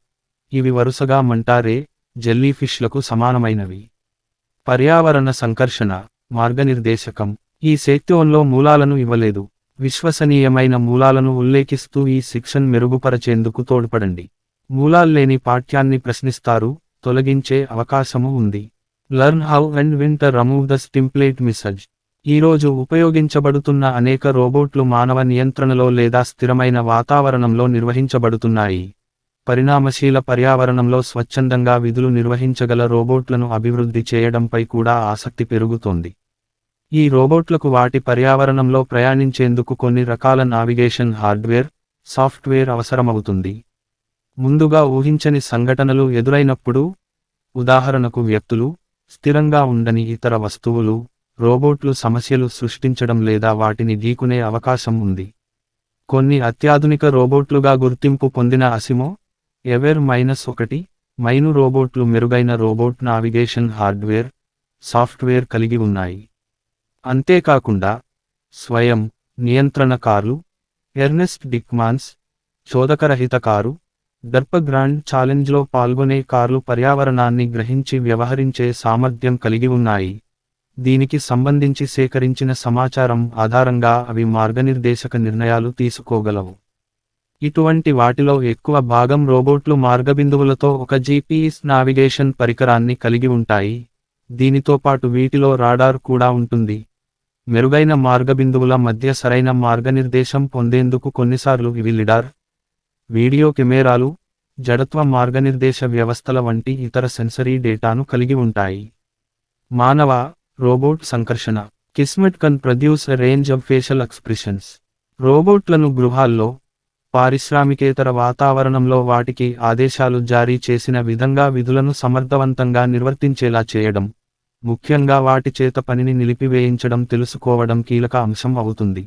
Speaker 1: ఇవి వరుసగా మంటారే జెల్లీఫిష్లకు సమానమైనవి. పర్యావరణ సంకర్షణ మార్గనిర్దేశకం ఈ సెక్టోన్లో మూలాలను ఇవ్వలేదు. విశ్వసనీయమైన మూలాలను ఉల్లేఖిస్తూ ఈ శిక్షణ మెరుగుపరచేందుకు తోడ్పడండి. మూలాల్లేని పాఠ్యాన్ని ప్రశ్నిస్తారు, తొలగించే అవకాశము ఉంది. Learn how and when to remove the template message. ఈరోజు ఉపయోగించబడుతున్న అనేక రోబోట్లు మానవ నియంత్రణలో లేదా స్థిరమైన వాతావరణంలో నిర్వహించబడుతున్నాయి. పరిణామశీల పర్యావరణంలో స్వచ్ఛందంగా విధులు నిర్వహించగల రోబోట్లను అభివృద్ధి చేయడంపై కూడా ఆసక్తి పెరుగుతోంది. ఈ రోబోట్లకు వాటి పర్యావరణంలో ప్రయాణించేందుకు కొన్ని రకాల నావిగేషన్ హార్డ్వేర్, సాఫ్ట్వేర్ అవసరమవుతుంది. ముందుగా ఊహించని సంఘటనలు ఎదురైనప్పుడు, ఉదాహరణకు వ్యక్తులు, స్థిరంగా ఉండని ఇతర వస్తువులు, రోబోట్లు సమస్యలు సృష్టించడం లేదా వాటిని ఢీకునే అవకాశం ఉంది. కొన్ని అత్యాధునిక రోబోట్లుగా గుర్తింపు పొందిన అసిమో, ఎవర్-1 మైను రోబోట్లు మెరుగైన రోబోట్ నావిగేషన్ హార్డ్వేర్, సాఫ్ట్వేర్ కలిగి ఉన్నాయి. అంతేకాకుండా స్వయం నియంత్రణ కార్లు, ఎర్నెస్ట్ డిక్మాన్స్ చోదకరహిత కారు, డర్ప్ గ్రాండ్ ఛాలెంజ్లో పాల్గొనే కార్లు పర్యావరణాన్ని గ్రహించి వ్యవహరించే సామర్థ్యం కలిగి ఉన్నాయి. దీనికి సంబంధించి సేకరించిన సమాచారం ఆధారంగా అవి మార్గనిర్దేశక నిర్ణయాలు తీసుకోగలవు. ఇటువంటి వాటిలో ఎక్కువ భాగం రోబోట్లు మార్గబిందువులతో ఒక GPS నావిగేషన్ పరికరాన్ని కలిగి ఉంటాయి. దీనితో పాటు వీటిలో రాడార్ కూడా ఉంటుంది. మెరుగైన మార్గబిందువుల మధ్య సరైన మార్గనిర్దేశం పొందేందుకు కొన్నిసార్లు ఇవి లిడార్, వీడియో కెమెరాలు, జడత్వ మార్గనిర్దేశ వ్యవస్థల వంటి ఇతర సెన్సరీ డేటాను కలిగి ఉంటాయి. మానవ రోబోట్ సంకర్షణ కిస్మెట్ కన్ produce a range of facial expressions. రోబోట్లను గృహాల్లో, పారిశ్రామికేతర వాతావరణంలో వాటికి ఆదేశాలు జారీ చేసిన విధంగా విధులను సమర్థవంతంగా నిర్వర్తించేలా చేయడం, ముఖ్యంగా వాటి చేత పనిని నిలిపివేయించడం తెలుసుకోవడం కీలక అంశం అవుతుంది.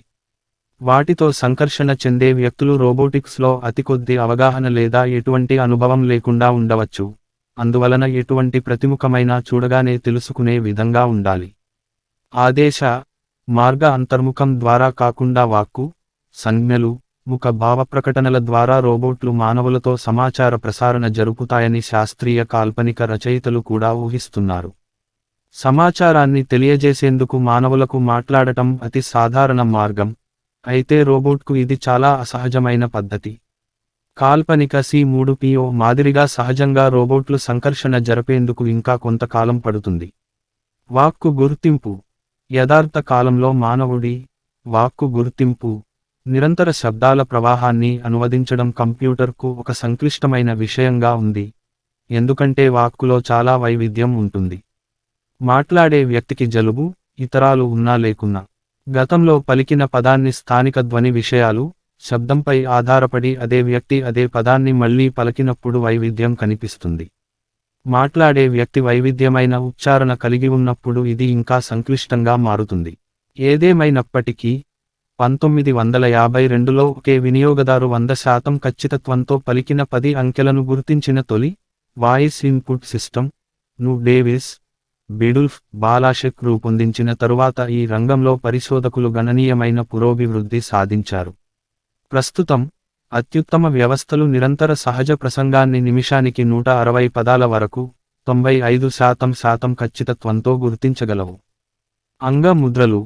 Speaker 1: వాటితో సంకర్షణ చెందే వ్యక్తులు రోబోటిక్స్లో అతికొద్ది అవగాహన లేదా ఎటువంటి అనుభవం లేకుండా ఉండవచ్చు. అందువలన ఎటువంటి ప్రతిముఖమైన చూడగానే తెలుసుకునే విధంగా ఉండాలి. ఆదేశ మార్గ అంతర్ముఖం ద్వారా కాకుండా వాక్కు, సంజ్ఞలు, ముఖ భావప్రకటనల ద్వారా రోబోట్లు మానవులతో సమాచార ప్రసారణ జరుపుతాయని శాస్త్రీయ కాల్పనిక రచయితలు కూడా ఊహిస్తున్నారు. సమాచారాన్ని తెలియజేసేందుకు మానవులకు మాట్లాడటం అతి సాధారణ మార్గం, అయితే రోబోట్కు ఇది చాలా అసహజమైన పద్ధతి. కాల్పనిక C3PO మాదిరిగా సహజంగా రోబోట్లు సంకర్షణ జరిపేందుకు ఇంకా కొంతకాలం పడుతుంది. వాక్కు గుర్తింపు యథార్థ కాలంలో మానవుడి వాక్కు గుర్తింపు, నిరంతర శబ్దాల ప్రవాహాన్ని అనువదించడం కంప్యూటర్కు ఒక సంక్లిష్టమైన విషయంగా ఉంది, ఎందుకంటే వాక్కులో చాలా వైవిధ్యం ఉంటుంది. మాట్లాడే వ్యక్తికి జలుబు, ఇతరాలు ఉన్నా లేకున్నా, గతంలో పలికిన పదాన్ని స్థానిక ధ్వని విషయాలు, శబ్దంపై ఆధారపడి అదే వ్యక్తి అదే పదాన్ని మళ్లీ పలికినప్పుడు వైవిధ్యం కనిపిస్తుంది. మాట్లాడే వ్యక్తి వైవిధ్యమైన ఉచ్చారణ కలిగి ఉన్నప్పుడు ఇది ఇంకా సంక్లిష్టంగా మారుతుంది. ఏదేమైనప్పటికీ 1952లో ఒకే వినియోగదారు 100% ఖచ్చితత్వంతో పలికిన 10 అంకెలను గుర్తించిన తొలి వాయిస్ ఇన్పుట్ సిస్టమ్ ను డేవిస్ బిడుల్ఫ్ బాలాషెక్ రూపొందించిన తరువాత ఈ రంగంలో పరిశోధకులు గణనీయమైన పురోభివృద్ధి సాధించారు. ప్రస్తుతం అత్యుత్తమ వ్యవస్థలు నిరంతర సహజ ప్రసంగాన్ని నిమిషానికి 160 పదాల వరకు 95% ఖచ్చితత్వంతో గుర్తించగలవు. అంగ ముద్రలు,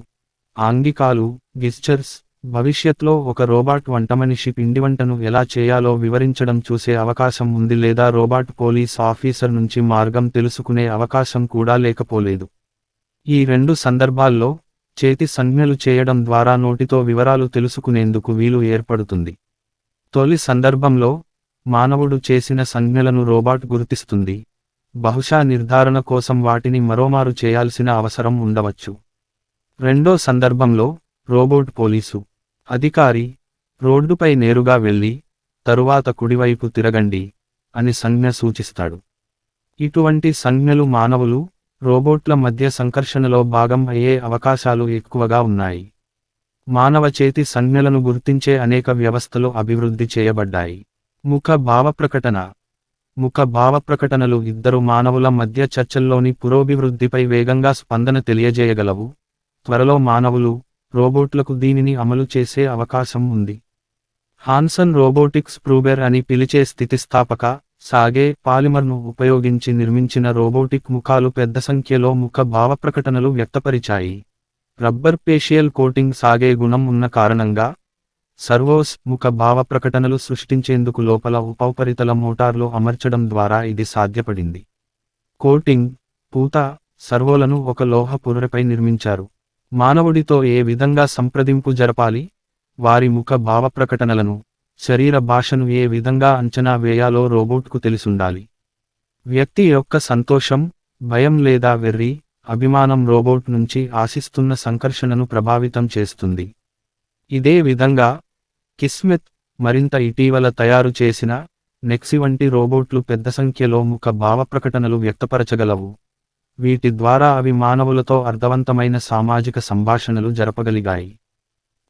Speaker 1: ఆంగికాలు, గెస్చర్స్ భవిష్యత్లో ఒక రోబాట్ వంటమనిషి పిండివంటను ఎలా చేయాలో వివరించడం చూసే అవకాశం ఉంది, లేదా రోబాట్ పోలీస్ ఆఫీసర్ నుంచి మార్గం తెలుసుకునే అవకాశం కూడా లేకపోలేదు. ఈ రెండు సందర్భాల్లో చేతి సంజ్ఞలు చేయడం ద్వారా నోటితో వివరాలు తెలుసుకునేందుకు వీలు ఏర్పడుతుంది. తొలి సందర్భంలో మానవుడు చేసిన సంజ్ఞలను రోబాట్ గుర్తిస్తుంది, బహుశా నిర్ధారణ కోసం వాటిని మరోమారు చేయాల్సిన అవసరం ఉండవచ్చు. రెండో సందర్భంలో రోబోట్ పోలీసు అధికారి రోడ్డుపై నేరుగా వెళ్ళి, తరువాత కుడివైపు తిరగండి అని సంజ్ఞ సూచిస్తాడు. ఇటువంటి సంజ్ఞలు మానవులు, రోబోట్ల మధ్య సంకర్షణలో భాగం అయ్యే అవకాశాలు ఎక్కువగా ఉన్నాయి. మానవ చేతి సంజ్ఞలను గుర్తించే అనేక వ్యవస్థలు అభివృద్ధి చేయబడ్డాయి. ముఖ భావప్రకటన ముఖ భావప్రకటనలు ఇద్దరు మానవుల మధ్య చర్చల్లోని పురోభివృద్ధిపై వేగంగా స్పందన తెలియజేయగలవు. త్వరలో మానవులు, రోబోట్లకు దీనిని అమలు చేసే అవకాశం ఉంది. హాన్సన్ రోబోటిక్స్ ప్రూబెర్ అని పిలిచే స్థితిస్థాపక, సాగే పాలిమర్ను ఉపయోగించి నిర్మించిన రోబోటిక్ ముఖాలు పెద్ద సంఖ్యలో ముఖ భావప్రకటనలు వ్యక్తపరిచాయి. రబ్బర్ ఫేషియల్ కోటింగ్ సాగే గుణం ఉన్న కారణంగా సర్వోస్ ముఖ భావప్రకటనలు సృష్టించేందుకు లోపల ఉపరితల మోటార్లు అమర్చడం ద్వారా ఇది సాధ్యపడింది. కోటింగ్, పూత, సర్వోలను ఒక లోహ పొరపై నిర్మించారు. మానవుడితో ఏ విధంగా సంప్రదింపు జరపాలి, వారి ముఖ భావప్రకటనలను, శరీర భాషను ఏ విధంగా అంచనా వేయాలో రోబోట్కు తెలిసుండాలి. వ్యక్తి యొక్క సంతోషం, భయం లేదా వెర్రి, అభిమానం రోబోట్ నుంచి ఆశిస్తున్న సంకర్షణను ప్రభావితం చేస్తుంది. ఇదే విధంగా కిస్మెత్ మరింత ఇటీవల తయారు చేసిన నెక్సీ వంటి రోబోట్లు పెద్ద సంఖ్యలో ముఖ భావప్రకటనలు వ్యక్తపరచగలవు. వీటి ద్వారా అవి మానవులతో అర్థవంతమైన సామాజిక సంభాషణలు జరపగలిగాయి.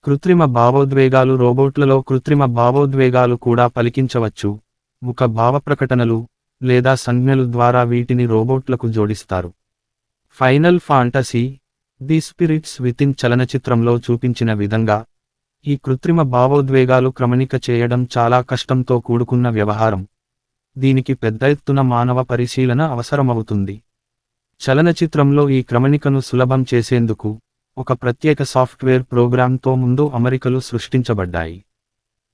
Speaker 1: కృత్రిమ భావోద్వేగాలు రోబోట్లలో కృత్రిమ భావోద్వేగాలు కూడా పలికించవచ్చు. ముఖ భావప్రకటనలు లేదా సంజ్ఞలు ద్వారా వీటిని రోబోట్లకు జోడిస్తారు. Final Fantasy the Spirits Within చలనచిత్రంలో చూపించిన విధంగా ఈ కృత్రిమ భావోద్వేగాలు క్రమణిక చేయడం చాలా కష్టంతో కూడుకున్న వ్యవహారం. దీనికి పెద్ద ఎత్తున మానవ పరిశీలన అవసరమవుతుంది. చలనచిత్రంలో ఈ క్రమణికను సులభం చేసేందుకు ఒక ప్రత్యేక సాఫ్ట్వేర్ ప్రోగ్రామ్తో ముందు అమరికలు సృష్టించబడ్డాయి.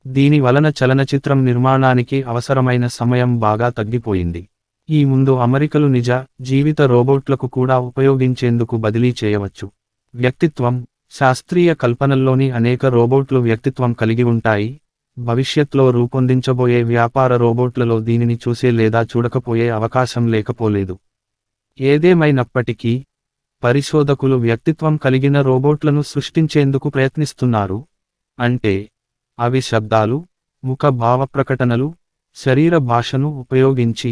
Speaker 1: దీని వలన చలనచిత్రం నిర్మాణానికి అవసరమైన సమయం బాగా తగ్గిపోయింది. ఈ ముందు అమరికలు నిజ జీవిత రోబోట్లకు కూడా ఉపయోగించేందుకు బదిలీ చేయవచ్చు. వ్యక్తిత్వం శాస్త్రీయ కల్పనల్లోని అనేక రోబోట్లు వ్యక్తిత్వం కలిగి ఉంటాయి. భవిష్యత్లో రూపొందించబోయే వ్యాపార రోబోట్లలో దీనిని చూసే లేదా చూడకపోయే అవకాశం లేకపోలేదు. ఏదేమైనప్పటికీ పరిశోధకులు వ్యక్తిత్వం కలిగిన రోబోట్లను సృష్టించేందుకు ప్రయత్నిస్తున్నారు. అంటే అవి శబ్దాలు, ముఖ భావప్రకటనలు, శరీర భాషను ఉపయోగించి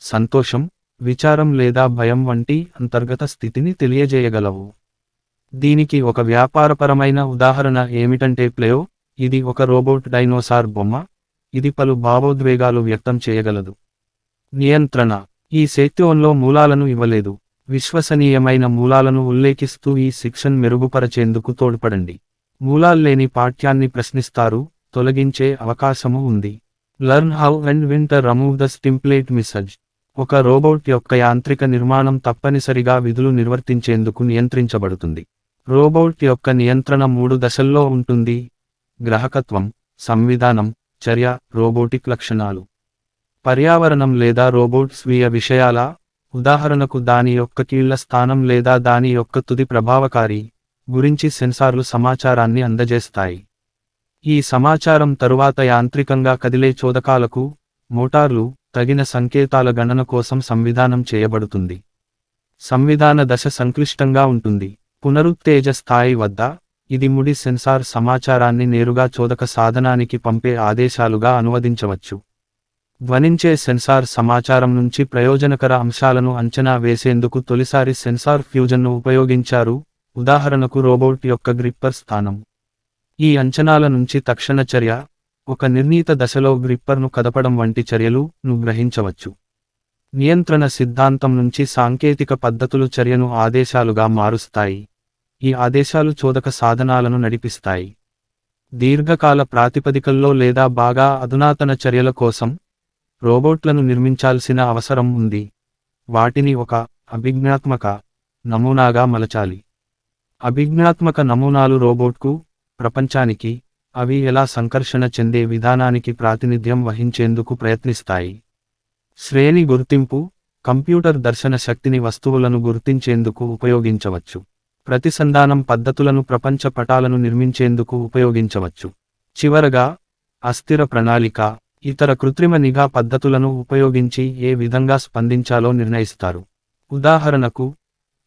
Speaker 1: సంతోషం, విచారం లేదా భయం వంటి అంతర్గత స్థితిని తెలియజేయగలవు. దీనికి ఒక వ్యాపారపరమైన ఉదాహరణ ఏమిటంటే ప్లేయో. ఇది ఒక రోబోట్ డైనోసార్ బొమ్మ. ఇది పలు భావోద్వేగాలు వ్యక్తం చేయగలదు. నియంత్రణ ఈ సెక్టోన్లో మూలాలను ఇవ్వలేదు. విశ్వసనీయమైన మూలాలను ఉల్లేఖిస్తూ ఈ శిక్షణ మెరుగుపరచేందుకు తోడ్పడండి. మూలాల్లేని పాఠ్యాన్ని ప్రశ్నిస్తారు, తొలగించే అవకాశము ఉంది. Learn how and when to remove the template message. ఒక రోబోట్ యొక్క యాంత్రిక నిర్మాణం తప్పనిసరిగా విధులు నిర్వర్తించేందుకు నియంత్రించబడుతుంది. రోబోట్ యొక్క నియంత్రణ 3 దశల్లో ఉంటుంది: గ్రాహకత్వం, సంవిధానం, చర్య, రోబోటిక్ లక్షణాలు. పర్యావరణం లేదా రోబోట్ స్వీయ విషయాల, ఉదాహరణకు దాని యొక్క కీళ్ల స్థానం లేదా దాని యొక్క తుది ప్రభావకారి గురించి సెన్సార్లు సమాచారాన్ని అందజేస్తాయి. ఈ సమాచారం తరువాత యాంత్రికంగా కదిలే చోదకాలకు, మోటార్లు, తగిన సంకేతాల గణన కోసం సంవిధానం చేయబడుతుంది. సంవిధాన దశ సంక్లిష్టంగా ఉంటుంది. పునరుత్తేజ స్థాయి వద్ద ఇది ముడి సెన్సార్ సమాచారాన్ని నేరుగా చోదక సాధనానికి పంపే ఆదేశాలుగా అనువదించవచ్చు. ధ్వనించే సెన్సార్ సమాచారం నుంచి ప్రయోజనకర అంశాలను అంచనా వేసేందుకు తొలిసారి సెన్సార్ ఫ్యూజన్ను ఉపయోగించారు, ఉదాహరణకు రోబోట్ యొక్క గ్రిప్పర్ స్థానం. ఈ అంచనాల నుంచి తక్షణ చర్య, ఒక నిర్ణీత దశలో గ్రిప్పర్ను కదపడం వంటి చర్యలు గ్రహించవచ్చు. నియంత్రణ సిద్ధాంతం నుంచి సాంకేతిక పద్ధతులు చర్యను ఆదేశాలుగా మారుస్తాయి. ఈ ఆదేశాలు చోదక సాధనాలను నడిపిస్తాయి. దీర్ఘకాల ప్రాతిపదికల్లో లేదా బాగా అధునాతన చర్యల కోసం రోబోట్లను నిర్మించాల్సిన అవసరం ఉంది. వాటిని ఒక అభిజ్ఞాత్మక నమూనాగా మలచాలి. అభిజ్ఞాత్మక నమూనాలు రోబోట్కు, ప్రపంచానికి, అవి ఎలా సంకర్షణ చెందే విధానానికి ప్రాతినిధ్యం వహించేందుకు ప్రయత్నిస్తాయి. శ్రేణి గుర్తింపు కంప్యూటర్ దర్శన శక్తిని వస్తువులను గుర్తించేందుకు ఉపయోగించవచ్చు. ప్రతిసంధానం పద్ధతులను ప్రపంచ పటాలను నిర్మించేందుకు ఉపయోగించవచ్చు. చివరగా అస్థిర ప్రణాళిక ఇతర కృత్రిమ నిఘా పద్ధతులను ఉపయోగించి ఏ విధంగా స్పందించాలో నిర్ణయిస్తారు. ఉదాహరణకు,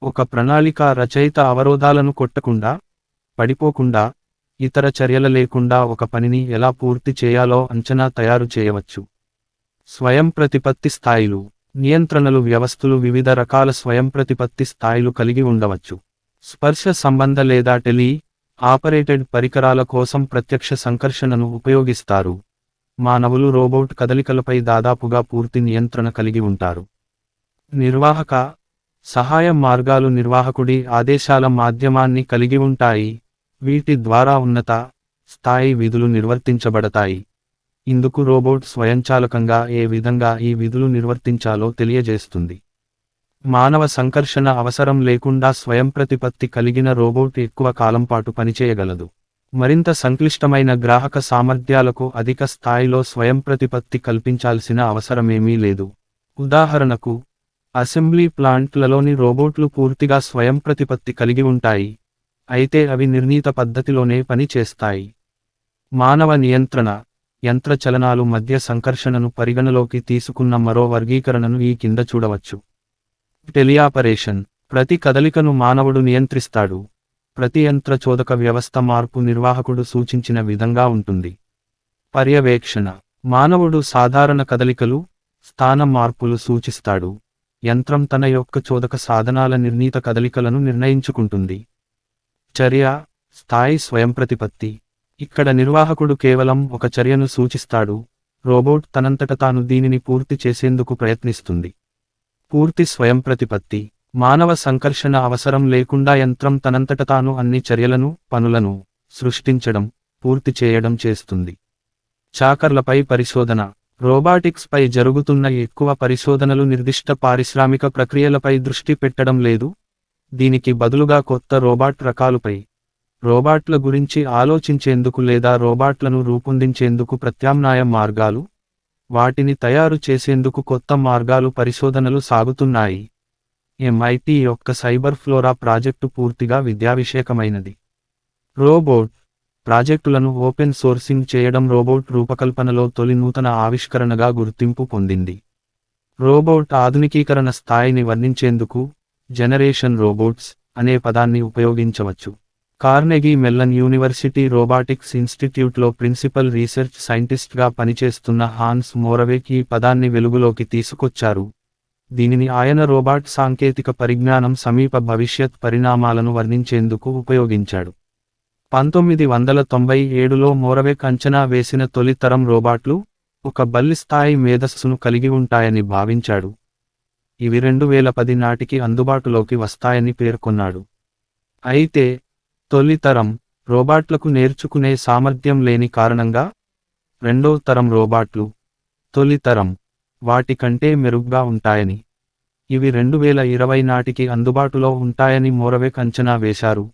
Speaker 1: ఒక ప్రణాళిక రచయిత అవరోధాలను కొట్టకుండా, పడిపోకుండా, ఇతర చర్యల లేకుండా ఒక పనిని ఎలా పూర్తి చేయాలో అంచనా తయారు చేయవచ్చు. స్వయంప్రతిపత్తి స్థాయిలు నియంత్రణలు వ్యవస్థలు వివిధ రకాల స్వయంప్రతిపత్తి స్థాయిలు కలిగి ఉండవచ్చు. స్పర్శ సంబంధ లేదా టెలి ఆపరేటెడ్ పరికరాల కోసం ప్రత్యక్ష సంకర్షణను ఉపయోగిస్తారు. మానవులు రోబోట్ కదలికలపై దాదాపుగా పూర్తి నియంత్రణ కలిగి ఉంటారు. నిర్వాహక సహాయ మార్గాలు నిర్వాహకుడి ఆదేశాల మాధ్యమాన్ని కలిగి ఉంటాయి. వీటి ద్వారా ఉన్నత స్థాయి విధులు నిర్వర్తించబడతాయి. ఇందుకు రోబోట్ స్వయంచాలకంగా ఏ విధంగా ఈ విధులు నిర్వర్తించాలో తెలియజేస్తుంది. మానవ సంకర్షణ అవసరం లేకుండా స్వయంప్రతిపత్తి కలిగిన రోబోట్ ఎక్కువ కాలం పాటు పనిచేయగలదు. మరింత సంక్లిష్టమైన గ్రాహక సామర్థ్యాలకు అధిక స్థాయిలో స్వయంప్రతిపత్తి కల్పించాల్సిన అవసరమేమీ లేదు. ఉదాహరణకు, అసెంబ్లీ ప్లాంట్లలోని రోబోట్లు పూర్తిగా స్వయంప్రతిపత్తి కలిగి ఉంటాయి, అయితే అవి నిర్ణీత పద్ధతిలోనే పని చేస్తాయి. మానవ నియంత్రణ, యంత్ర చలనాలు మధ్య సంకర్షణను పరిగణలోకి తీసుకున్న మరో వర్గీకరణను ఈ కింద చూడవచ్చు. టెలిఆపరేషన్. ప్రతి కదలికను మానవుడు నియంత్రిస్తాడు. ప్రతి యంత్ర చోదక వ్యవస్థ మార్పు నిర్వాహకుడు సూచించిన విధంగా ఉంటుంది. పర్యవేక్షణ. మానవుడు సాధారణ కదలికలు, స్థాన మార్పులు సూచిస్తాడు. యంత్రం తన యొక్క చోదక సాధనాల నిర్ణీత కదలికలను నిర్ణయించుకుంటుంది. చర్య, స్థాయి స్వయంప్రతిపత్తి. ఇక్కడ నిర్వాహకుడు కేవలం ఒక చర్యను సూచిస్తాడు, రోబోట్ తనంతట తాను దీనిని పూర్తి చేసేందుకు ప్రయత్నిస్తుంది. పూర్తి స్వయంప్రతిపత్తి. మానవ సంకర్షణ అవసరం లేకుండా యంత్రం తనంతట తాను అన్ని చర్యలను, పనులను సృష్టించడం, పూర్తి చేయడం చేస్తుంది. చాకర్లపై పరిశోధన. రోబాటిక్స్ పై జరుగుతున్న ఎక్కువ పరిశోధనలు నిర్దిష్ట పారిశ్రామిక ప్రక్రియలపై దృష్టి పెట్టడం లేదు. దీనికి బదులుగా కొత్త రోబాట్ రకాలుపై, రోబాట్ల గురించి ఆలోచించేందుకు లేదా రోబాట్లను రూపొందించేందుకు ప్రత్యామ్నాయ మార్గాలు, వాటిని తయారు చేసేందుకు కొత్త మార్గాలు పరిశోధనలు సాగుతున్నాయి. MIT యొక్క సైబర్ ఫ్లోరా ప్రాజెక్టు పూర్తిగా విద్యావిషయకమైనది. రోబోట్ ప్రాజెక్టులను ఓపెన్ సోర్సింగ్ చేయడం రోబోట్ రూపకల్పనలో తొలి నూతన ఆవిష్కరణగా గుర్తింపు పొందింది. రోబోట్ ఆధునికీకరణ స్థాయిని వర్ణించేందుకు జనరేషన్ రోబోట్స్ అనే పదాన్ని ఉపయోగించవచ్చు. కార్నెగీ మెల్లన్ యూనివర్సిటీ రోబాటిక్స్ ఇన్స్టిట్యూట్లో ప్రిన్సిపల్ రీసెర్చ్ సైంటిస్ట్గా పనిచేస్తున్న హాన్స్ మోరవేక్ ఈ పదాన్ని వెలుగులోకి తీసుకొచ్చారు. దీనిని ఆయన రోబాట్ సాంకేతిక పరిజ్ఞానం సమీప భవిష్యత్ పరిణామాలను వర్ణించేందుకు ఉపయోగించాడు. 1997లో మోరవేక్ అంచనా వేసిన తొలి తరం రోబాట్లు ఒక బల్లి స్థాయి మేధస్సును కలిగి ఉంటాయని భావించాడు. ఇవి 2010 నాటికి అందుబాటులోకి వస్తాయని పేర్కొన్నాడు. అయితే తొలి తరం రోబాట్లకు నేర్చుకునే సామర్థ్యం లేని కారణంగా రెండో తరం రోబాట్లు తొలి తరం వాటి కంటే మెరుగ్గా ఉంటాయని, ఇవి 2020 నాటికి అందుబాటులో ఉంటాయని మోరవేక్ అంచనా వేశారు.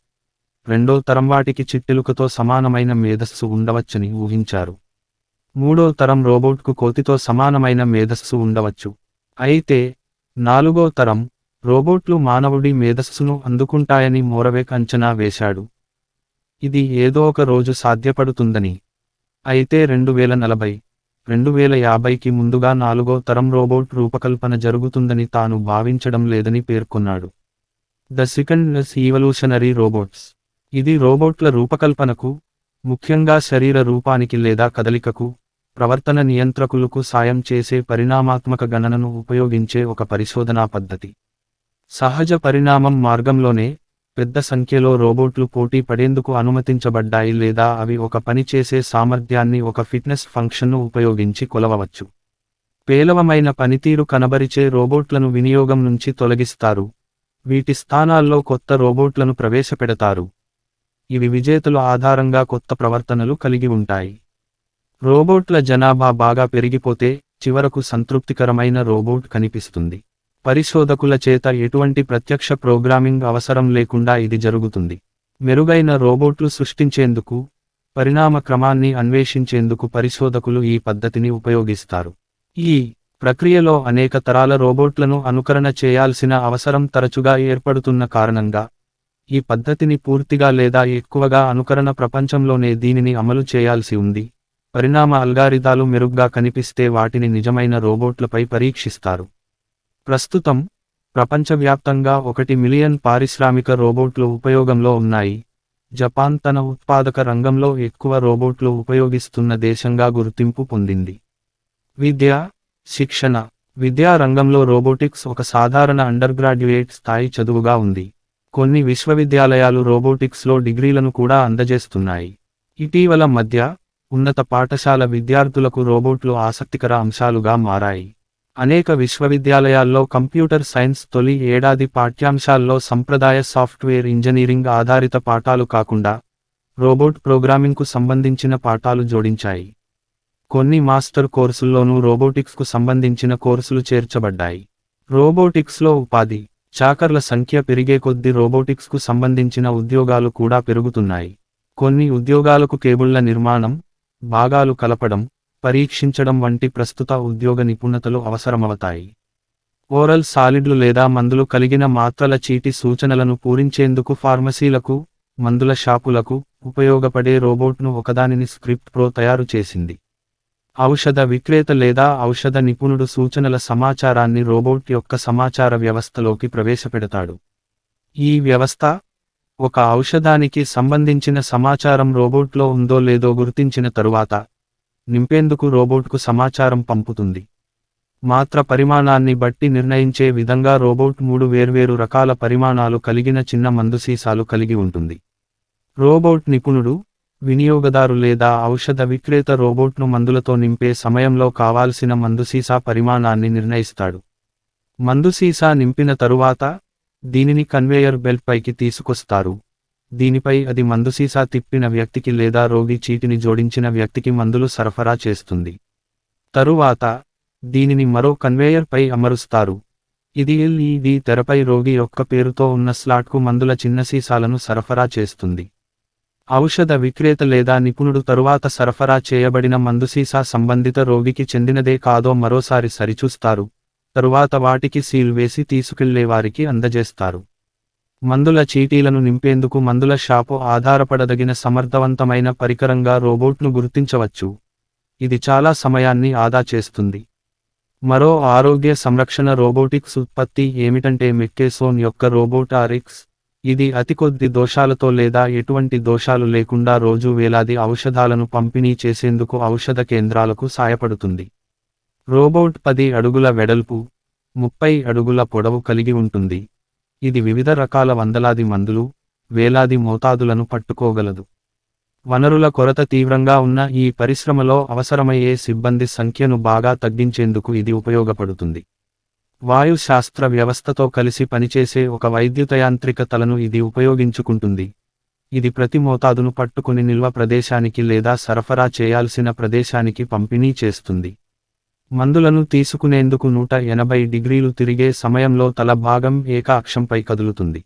Speaker 1: రెండో తరం వాటికి చిట్టెలుకతో సమానమైన మేధస్సు ఉండవచ్చని ఊహించారు. మూడో తరం రోబోట్కు కోతితో సమానమైన మేధస్సు ఉండవచ్చు. అయితే నాలుగో తరం రోబోట్లు మానవుడి మేధస్సును అందుకుంటాయని మోరవేక్ అంచనా వేశాడు. ఇది ఏదో ఒక రోజు సాధ్యపడుతుందని. అయితే 2040, 2050కి ముందుగా నాలుగో తరం రోబోట్ రూపకల్పన జరుగుతుందని తాను భావించడం లేదని పేర్కొన్నాడు. The second evolutionary robots. ఇది రోబోట్ల రూపకల్పనకు, ముఖ్యంగా శరీర రూపానికి లేదా కదలికకు, ప్రవర్తన నియంత్రకులకు సాయం చేసే పరిణామాత్మక గణనను ఉపయోగించే ఒక పరిశోధనా పద్ధతి. సహజ పరిణామం మార్గంలోనే పెద్ద సంఖ్యలో రోబోట్లు పోటీ పడేందుకు అనుమతించబడ్డాయి లేదా అవి ఒక పని చేసే సామర్థ్యాన్ని ఒక ఫిట్నెస్ ఫంక్షన్ను ఉపయోగించి కొలవవచ్చు. పేలవమైన పనితీరు కనబరిచే రోబోట్లను వినియోగం నుంచి తొలగిస్తారు. వీటి స్థానాల్లో కొత్త రోబోట్లను ప్రవేశపెడతారు. ఇవి విజేతల ఆధారంగా కొత్త ప్రవర్తనలు కలిగి ఉంటాయి. రోబోట్ల జనాభా బాగా పెరిగిపోతే చివరకు సంతృప్తికరమైన రోబోట్ కనిపిస్తుంది. పరిశోధకుల చేత ఎటువంటి ప్రత్యక్ష ప్రోగ్రామింగ్ అవసరం లేకుండా ఇది జరుగుతుంది. మెరుగైన రోబోట్లు సృష్టించేందుకు, పరిణామ క్రమాన్ని అన్వేషించేందుకు పరిశోధకులు ఈ పద్ధతిని ఉపయోగిస్తారు. ఈ ప్రక్రియలో అనేక తరాల రోబోట్లను అనుకరణ చేయాల్సిన అవసరం తరచుగా ఏర్పడుతున్న కారణంగా ఈ పద్ధతిని పూర్తిగా లేదా ఎక్కువగా అనుకరణ ప్రపంచంలోనే దీనిని అమలు చేయాల్సి ఉంది. పరిణామ అల్గారిథాలు మెరుగ్గా కనిపిస్తే వాటిని నిజమైన రోబోట్లపై పరీక్షిస్తారు. ప్రస్తుతం ప్రపంచవ్యాప్తంగా 1 మిలియన్ పారిశ్రామిక రోబోట్లు ఉపయోగంలో ఉన్నాయి. జపాన్ తన ఉత్పాదక రంగంలో ఎక్కువ రోబోట్లు ఉపయోగిస్తున్న దేశంగా గుర్తింపు పొందింది. విద్య, శిక్షణ. విద్యా రంగంలో రోబోటిక్స్ ఒక సాధారణ అండర్గ్రాడ్యుయేట్ స్థాయి చదువుగా ఉంది. కొన్ని విశ్వవిద్యాలయాలు రోబోటిక్స్లో డిగ్రీలను కూడా అందజేస్తున్నాయి. ఇటీవల మధ్య ఉన్నత పాఠశాల విద్యార్థులకు రోబోట్లు ఆసక్తికర అంశాలుగా మారాయి. అనేక విశ్వవిద్యాలయాల్లో కంప్యూటర్ సైన్స్ తొలి ఏడాది పాఠ్యాంశాల్లో సంప్రదాయ సాఫ్ట్వేర్ ఇంజనీరింగ్ ఆధారిత పాఠాలు కాకుండా రోబోట్ ప్రోగ్రామింగ్కు సంబంధించిన పాఠాలు జోడించాయి. కొన్ని మాస్టర్ కోర్సుల్లోనూ రోబోటిక్స్కు సంబంధించిన కోర్సులు చేర్చబడ్డాయి. రోబోటిక్స్లో ఉపాధి చాకర్ల సంఖ్య పెరిగే కొద్దీ రోబోటిక్స్కు సంబంధించిన ఉద్యోగాలు కూడా పెరుగుతున్నాయి. కొన్ని ఉద్యోగాలకు కేబుళ్ల నిర్మాణం, భాగాలు కలపడం, పరీక్షించడం వంటి ప్రస్తుత ఉద్యోగ నిపుణతలు అవసరమవుతాయి. ఓరల్ సాలిడ్లు లేదా మందులు కలిగిన మాత్రల చీటి సూచనలను పూరించేందుకు ఫార్మసీలకు, మందుల షాపులకు ఉపయోగపడే రోబోట్ను ఒకదానిని స్క్రిప్ట్ ప్రో తయారు చేసింది. ఔషధ విక్రేత లేదా ఔషధ నిపుణుడు సూచనల సమాచారాన్ని రోబోట్ యొక్క సమాచార వ్యవస్థలోకి ప్రవేశపెడతాడు. ఈ వ్యవస్థ ఒక ఔషధానికి సంబంధించిన సమాచారం రోబోట్లో ఉందో లేదో గుర్తించిన తరువాత నింపేందుకు రోబోట్కు సమాచారం పంపుతుంది. మాత్ర పరిమాణాన్ని బట్టి నిర్ణయించే విధంగా రోబోట్ 3 వేర్వేరు రకాల పరిమాణాలు కలిగిన చిన్న మందు సీసాలు కలిగి ఉంటుంది. రోబోట్ నిపుణుడు, వినియోగదారు లేదా ఔషధ విక్రేత రోబోట్ను మందులతో నింపే సమయంలో కావాల్సిన మందు సీసా పరిమాణాన్ని నిర్ణయిస్తాడు. మందు సీసా నింపిన తరువాత దీనిని కన్వేయర్ బెల్ట్ పైకి తీసుకొస్తారు. దీనిపై అది మందు సీసా తిప్పిన వ్యక్తికి లేదా రోగి చీటిని జోడించిన వ్యక్తికి మందులు సరఫరా చేస్తుంది. తరువాత దీనిని మరో కన్వేయర్ పై అమరుస్తారు. ఇది LED తెరపై రోగి యొక్క పేరుతో ఉన్న స్లాట్కు మందుల చిన్న సీసాలను సరఫరా చేస్తుంది. ఔషధ విక్రేత లేదా నిపుణుడు తరువాత సరఫరా చేయబడిన మందు సీసా సంబంధిత రోగికి చెందినదే కాదో మరోసారి సరిచూస్తారు. తరువాత వాటికి సీల్ వేసి తీసుకెళ్లేవారికి అందజేస్తారు. మందుల చీటీలను నింపేందుకు మందుల షాపు ఆధారపడదగిన సమర్థవంతమైన పరికరంగా రోబోట్ను గుర్తించవచ్చు. ఇది చాలా సమయాన్ని ఆదా చేస్తుంది. మరో ఆరోగ్య సంరక్షణ రోబోటిక్స్ ఉత్పత్తి ఏమిటంటే మెక్కేసోన్ యొక్క రోబోట్ RX. ఇది అతికొద్ది దోషాలతో లేదా ఎటువంటి దోషాలు లేకుండా రోజు వేలాది ఔషధాలను పంపిణీ చేసేందుకు ఔషధ కేంద్రాలకు సాయపడుతుంది. రోబోట్ 10 అడుగుల వెడల్పు, 30 అడుగుల పొడవు కలిగి ఉంటుంది. ఇది వివిధ రకాల వందలాది మందులు, వేలాది మోతాదులను పట్టుకోగలదు. వనరుల కొరత తీవ్రంగా ఉన్న ఈ పరిశ్రమలో అవసరమయ్యే సిబ్బంది సంఖ్యను బాగా తగ్గించేందుకు ఇది ఉపయోగపడుతుంది. వాయు శాస్త్ర వ్యవస్థతో కలిసి పనిచేసే ఒక వైద్యుతయాంత్రిక తలను ఇది ఉపయోగించుకుంటుంది. ఇది ప్రతి మోతాదును పట్టుకుని నిల్వ ప్రదేశానికి లేదా సరఫరా చేయాల్సిన ప్రదేశానికి పంపిణీ చేస్తుంది. మందులను తీసుకునేందుకు 180 డిగ్రీలు తిరిగే సమయంలో తల భాగం ఏక అక్షంపై కదులుతుంది.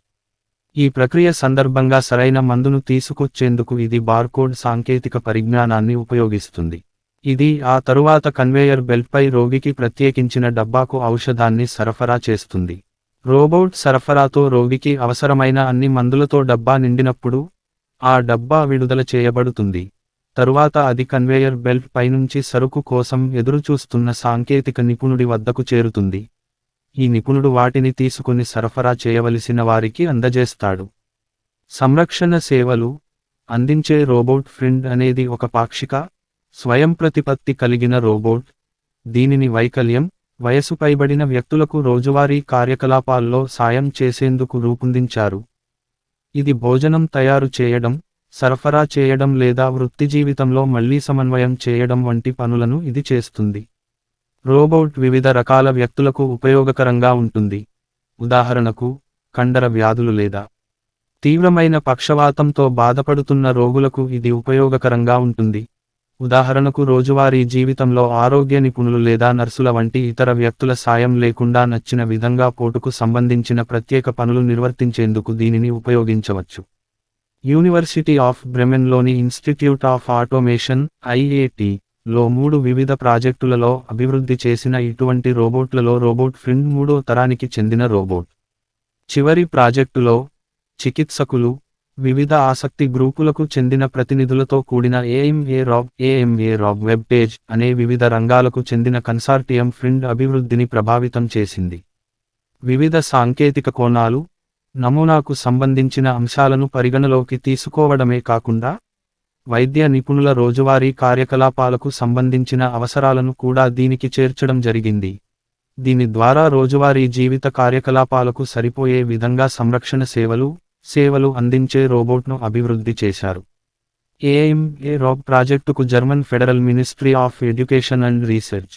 Speaker 1: ఈ ప్రక్రియ సందర్భంగా సరైన మందును తీసుకొచ్చేందుకు ఇది బార్కోడ్ సాంకేతిక పరిజ్ఞానాన్ని ఉపయోగిస్తుంది. ఇది ఆ తరువాత కన్వేయర్ బెల్ట్పై రోగికి ప్రత్యేకించిన డబ్బాకు ఔషధాన్ని సరఫరా చేస్తుంది. రోబోట్ సరఫరాతో రోగికి అవసరమైన అన్ని మందులతో డబ్బా నిండినప్పుడు ఆ డబ్బా విడుదల చేయబడుతుంది. తరువాత అది కన్వేయర్ బెల్ట్ పైనుంచి సరుకు కోసం ఎదురుచూస్తున్న సాంకేతిక నిపుణుడి వద్దకు చేరుతుంది. ఈ నిపుణుడు వాటిని తీసుకుని సరఫరా చేయవలసిన వారికి అందజేస్తాడు. సంరక్షణ సేవలు అందించే రోబోట్ ఫ్రెండ్ అనేది ఒక పాక్షిక, స్వయంప్రతిపత్తి కలిగిన రోబోట్. దీనిని వైకల్యం, వయసు పైబడిన వ్యక్తులకు రోజువారీ కార్యకలాపాల్లో సాయం చేసేందుకు రూపొందించారు. ఇది భోజనం తయారు చేయడం, సరఫరా చేయడం లేదా వృత్తిజీవితంలో మళ్లీ సమన్వయం చేయడం వంటి పనులను ఇది చేస్తుంది. రోబోట్ వివిధ రకాల వ్యక్తులకు ఉపయోగకరంగా ఉంటుంది. ఉదాహరణకు, కండర వ్యాధులు లేదా తీవ్రమైన పక్షవాతంతో బాధపడుతున్న రోగులకు ఇది ఉపయోగకరంగా ఉంటుంది. ఉదాహరణకు రోజువారీ జీవితంలో ఆరోగ్య నిపుణులు లేదా నర్సుల వంటి ఇతర వ్యక్తుల సాయం లేకుండా నచ్చిన విధంగా పోటుకు సంబంధించిన ప్రత్యేక పనులు నిర్వర్తించేందుకు దీనిని ఉపయోగించవచ్చు. యూనివర్సిటీ ఆఫ్ బ్రెమెన్లోని ఇన్స్టిట్యూట్ ఆఫ్ ఆటోమేషన్ (IAT) లో 3 వివిధ ప్రాజెక్టులలో అభివృద్ధి చేసిన ఇటువంటి రోబోట్లలో రోబోట్ ఫ్రెండ్ 3వ తరానికి చెందిన రోబోట్. చివరి ప్రాజెక్టులో చికిత్సకులు, వివిధ ఆసక్తి గ్రూపులకు చెందిన ప్రతినిధులతో కూడిన AMA Rob వెబ్ పేజ్ అనే వివిధ రంగాలకు చెందిన కన్సార్టియం ఫ్రెండ్ అభివృద్ధిని ప్రభావితం చేసింది. వివిధ సాంకేతిక కోణాలు, నమూనాకు సంబంధించిన అంశాలను పరిగణలోకి తీసుకోవడమే కాకుండా వైద్య నిపుణుల రోజువారీ కార్యకలాపాలకు సంబంధించిన అవసరాలను కూడా దీనికి చేర్చడం జరిగింది. దీని ద్వారా రోజువారీ జీవిత కార్యకలాపాలకు సరిపోయే విధంగా సంరక్షణ సేవలు అందించే రోబోట్ను అభివృద్ధి చేశారు. AMA Rob ప్రాజెక్టుకు German federal ministry of education and research